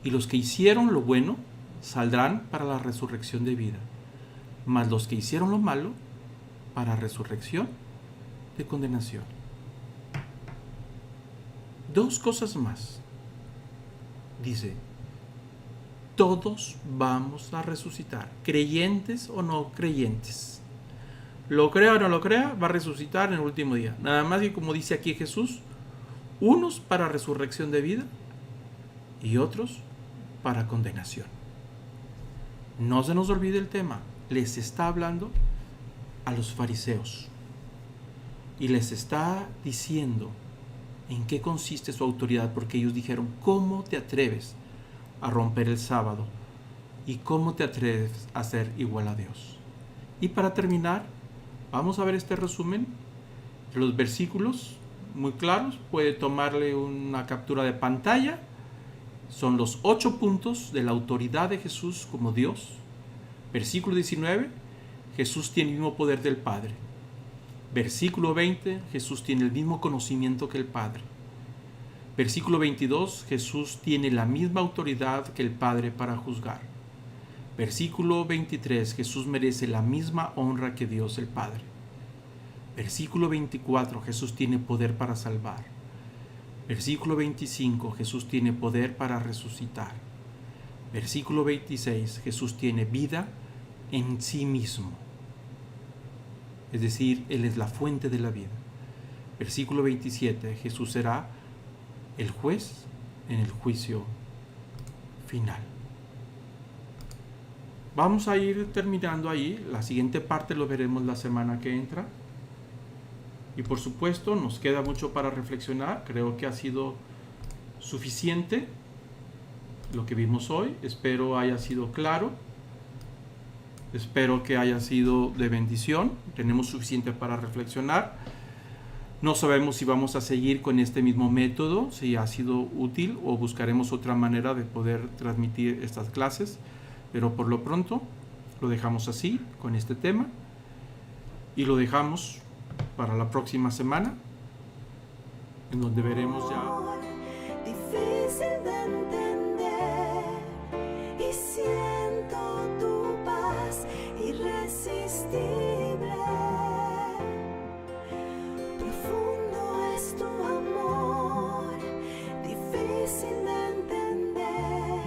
A: Y los que hicieron lo bueno saldrán para la resurrección de vida, mas los que hicieron lo malo para resurrección de condenación. Dos cosas más. Dice, todos vamos a resucitar, creyentes o no creyentes. Lo crea o no lo crea, va a resucitar en el último día. Nada más que, como dice aquí Jesús, unos para resurrección de vida y otros para condenación. No se nos olvide el tema. Les está hablando a los fariseos y les está diciendo en qué consiste su autoridad, porque ellos dijeron, ¿cómo te atreves a romper el sábado? ¿Y cómo te atreves a ser igual a Dios? Y para terminar, vamos a ver este resumen de los versículos muy claros. Puede tomarle una captura de pantalla. Son los 8 puntos de la autoridad de Jesús como Dios. Versículo 19, Jesús tiene el mismo poder del Padre. Versículo 20, Jesús tiene el mismo conocimiento que el Padre. Versículo 22, Jesús tiene la misma autoridad que el Padre para juzgar. Versículo 23, Jesús merece la misma honra que Dios el Padre. Versículo 24, Jesús tiene poder para salvar. Versículo 25, Jesús tiene poder para resucitar. Versículo 26, Jesús tiene vida en sí mismo. Es decir, Él es la fuente de la vida. Versículo 27, Jesús será el juez en el juicio final. Vamos a ir terminando ahí. La siguiente parte lo veremos la semana que entra. Y por supuesto, nos queda mucho para reflexionar. Creo que ha sido suficiente lo que vimos hoy. Espero haya sido claro. Espero que haya sido de bendición. Tenemos suficiente para reflexionar. No sabemos si vamos a seguir con este mismo método, si ha sido útil, o buscaremos otra manera de poder transmitir estas clases. Pero por lo pronto lo dejamos así, con este tema. Y lo dejamos para la próxima semana, en donde veremos ya.
B: Difícil de entender, y siento tu paz irresistible. Profundo es tu amor, difícil de entender,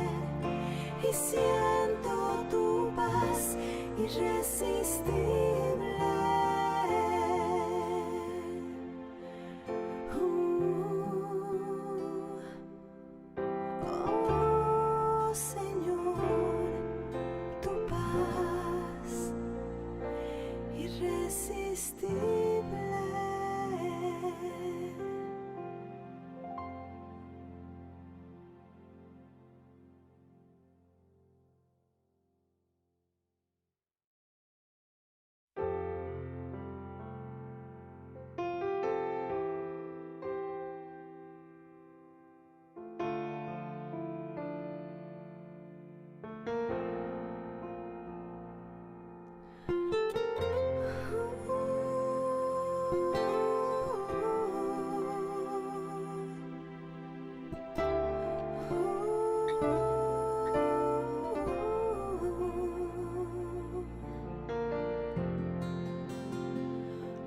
B: y siento tu paz irresistible.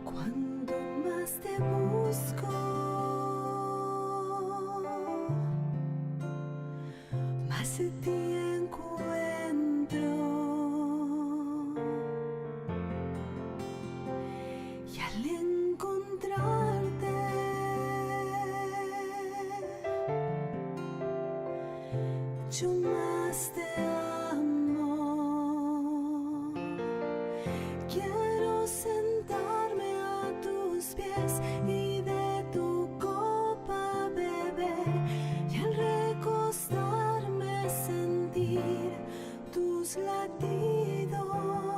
B: Cuando más te busco, más de ti encuentro, y al encontrarte yo más te amo. Quiero sentarme a tus pies y de tu copa beber, y al recostarme sentir tus latidos.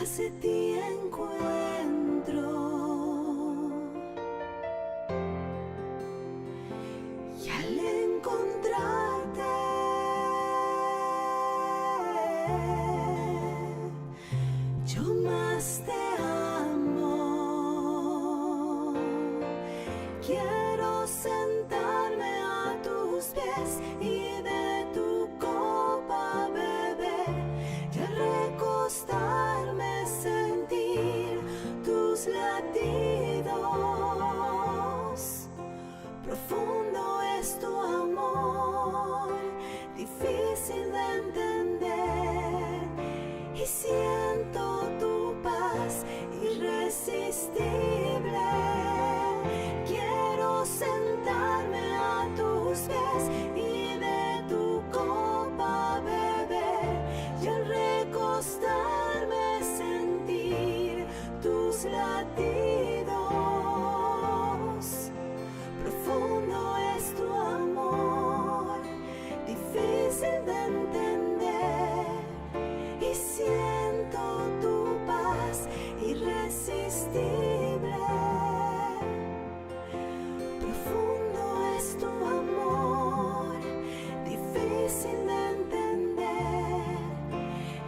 B: más de ti encuentro. Y al encontrarte, yo más te amo. Quiero sentarme a tus pies y de tu copa beber, y al recostarme sentir tus latidos. Profundo es tu amor, difícil de entender, y siento tu paz irresistible. Quiero sentarme a tus pies y de tu copa beber, y al recostarme sentir tus latidos. Profundo es tu amor, difícil de entender, y siento tu paz irresistible. Profundo es tu amor, difícil de entender,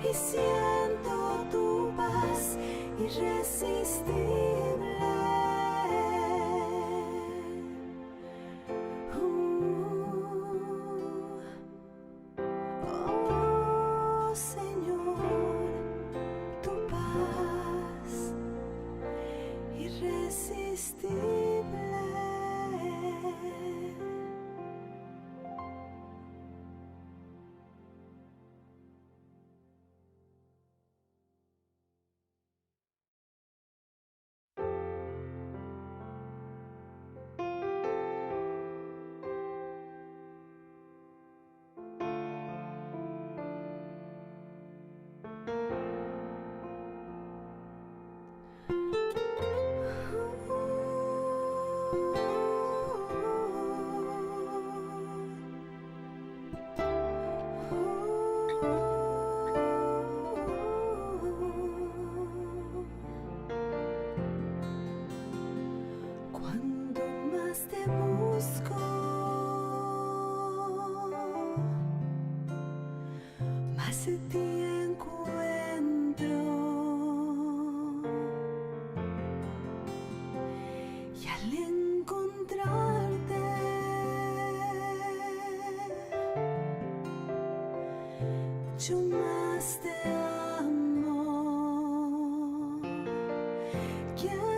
B: y siento tu paz irresistible. Oh Señor, tu paz irresistible. Cuando más te busco, más de ti encuentro. Y al encontrarte, yo más te amo. Quiero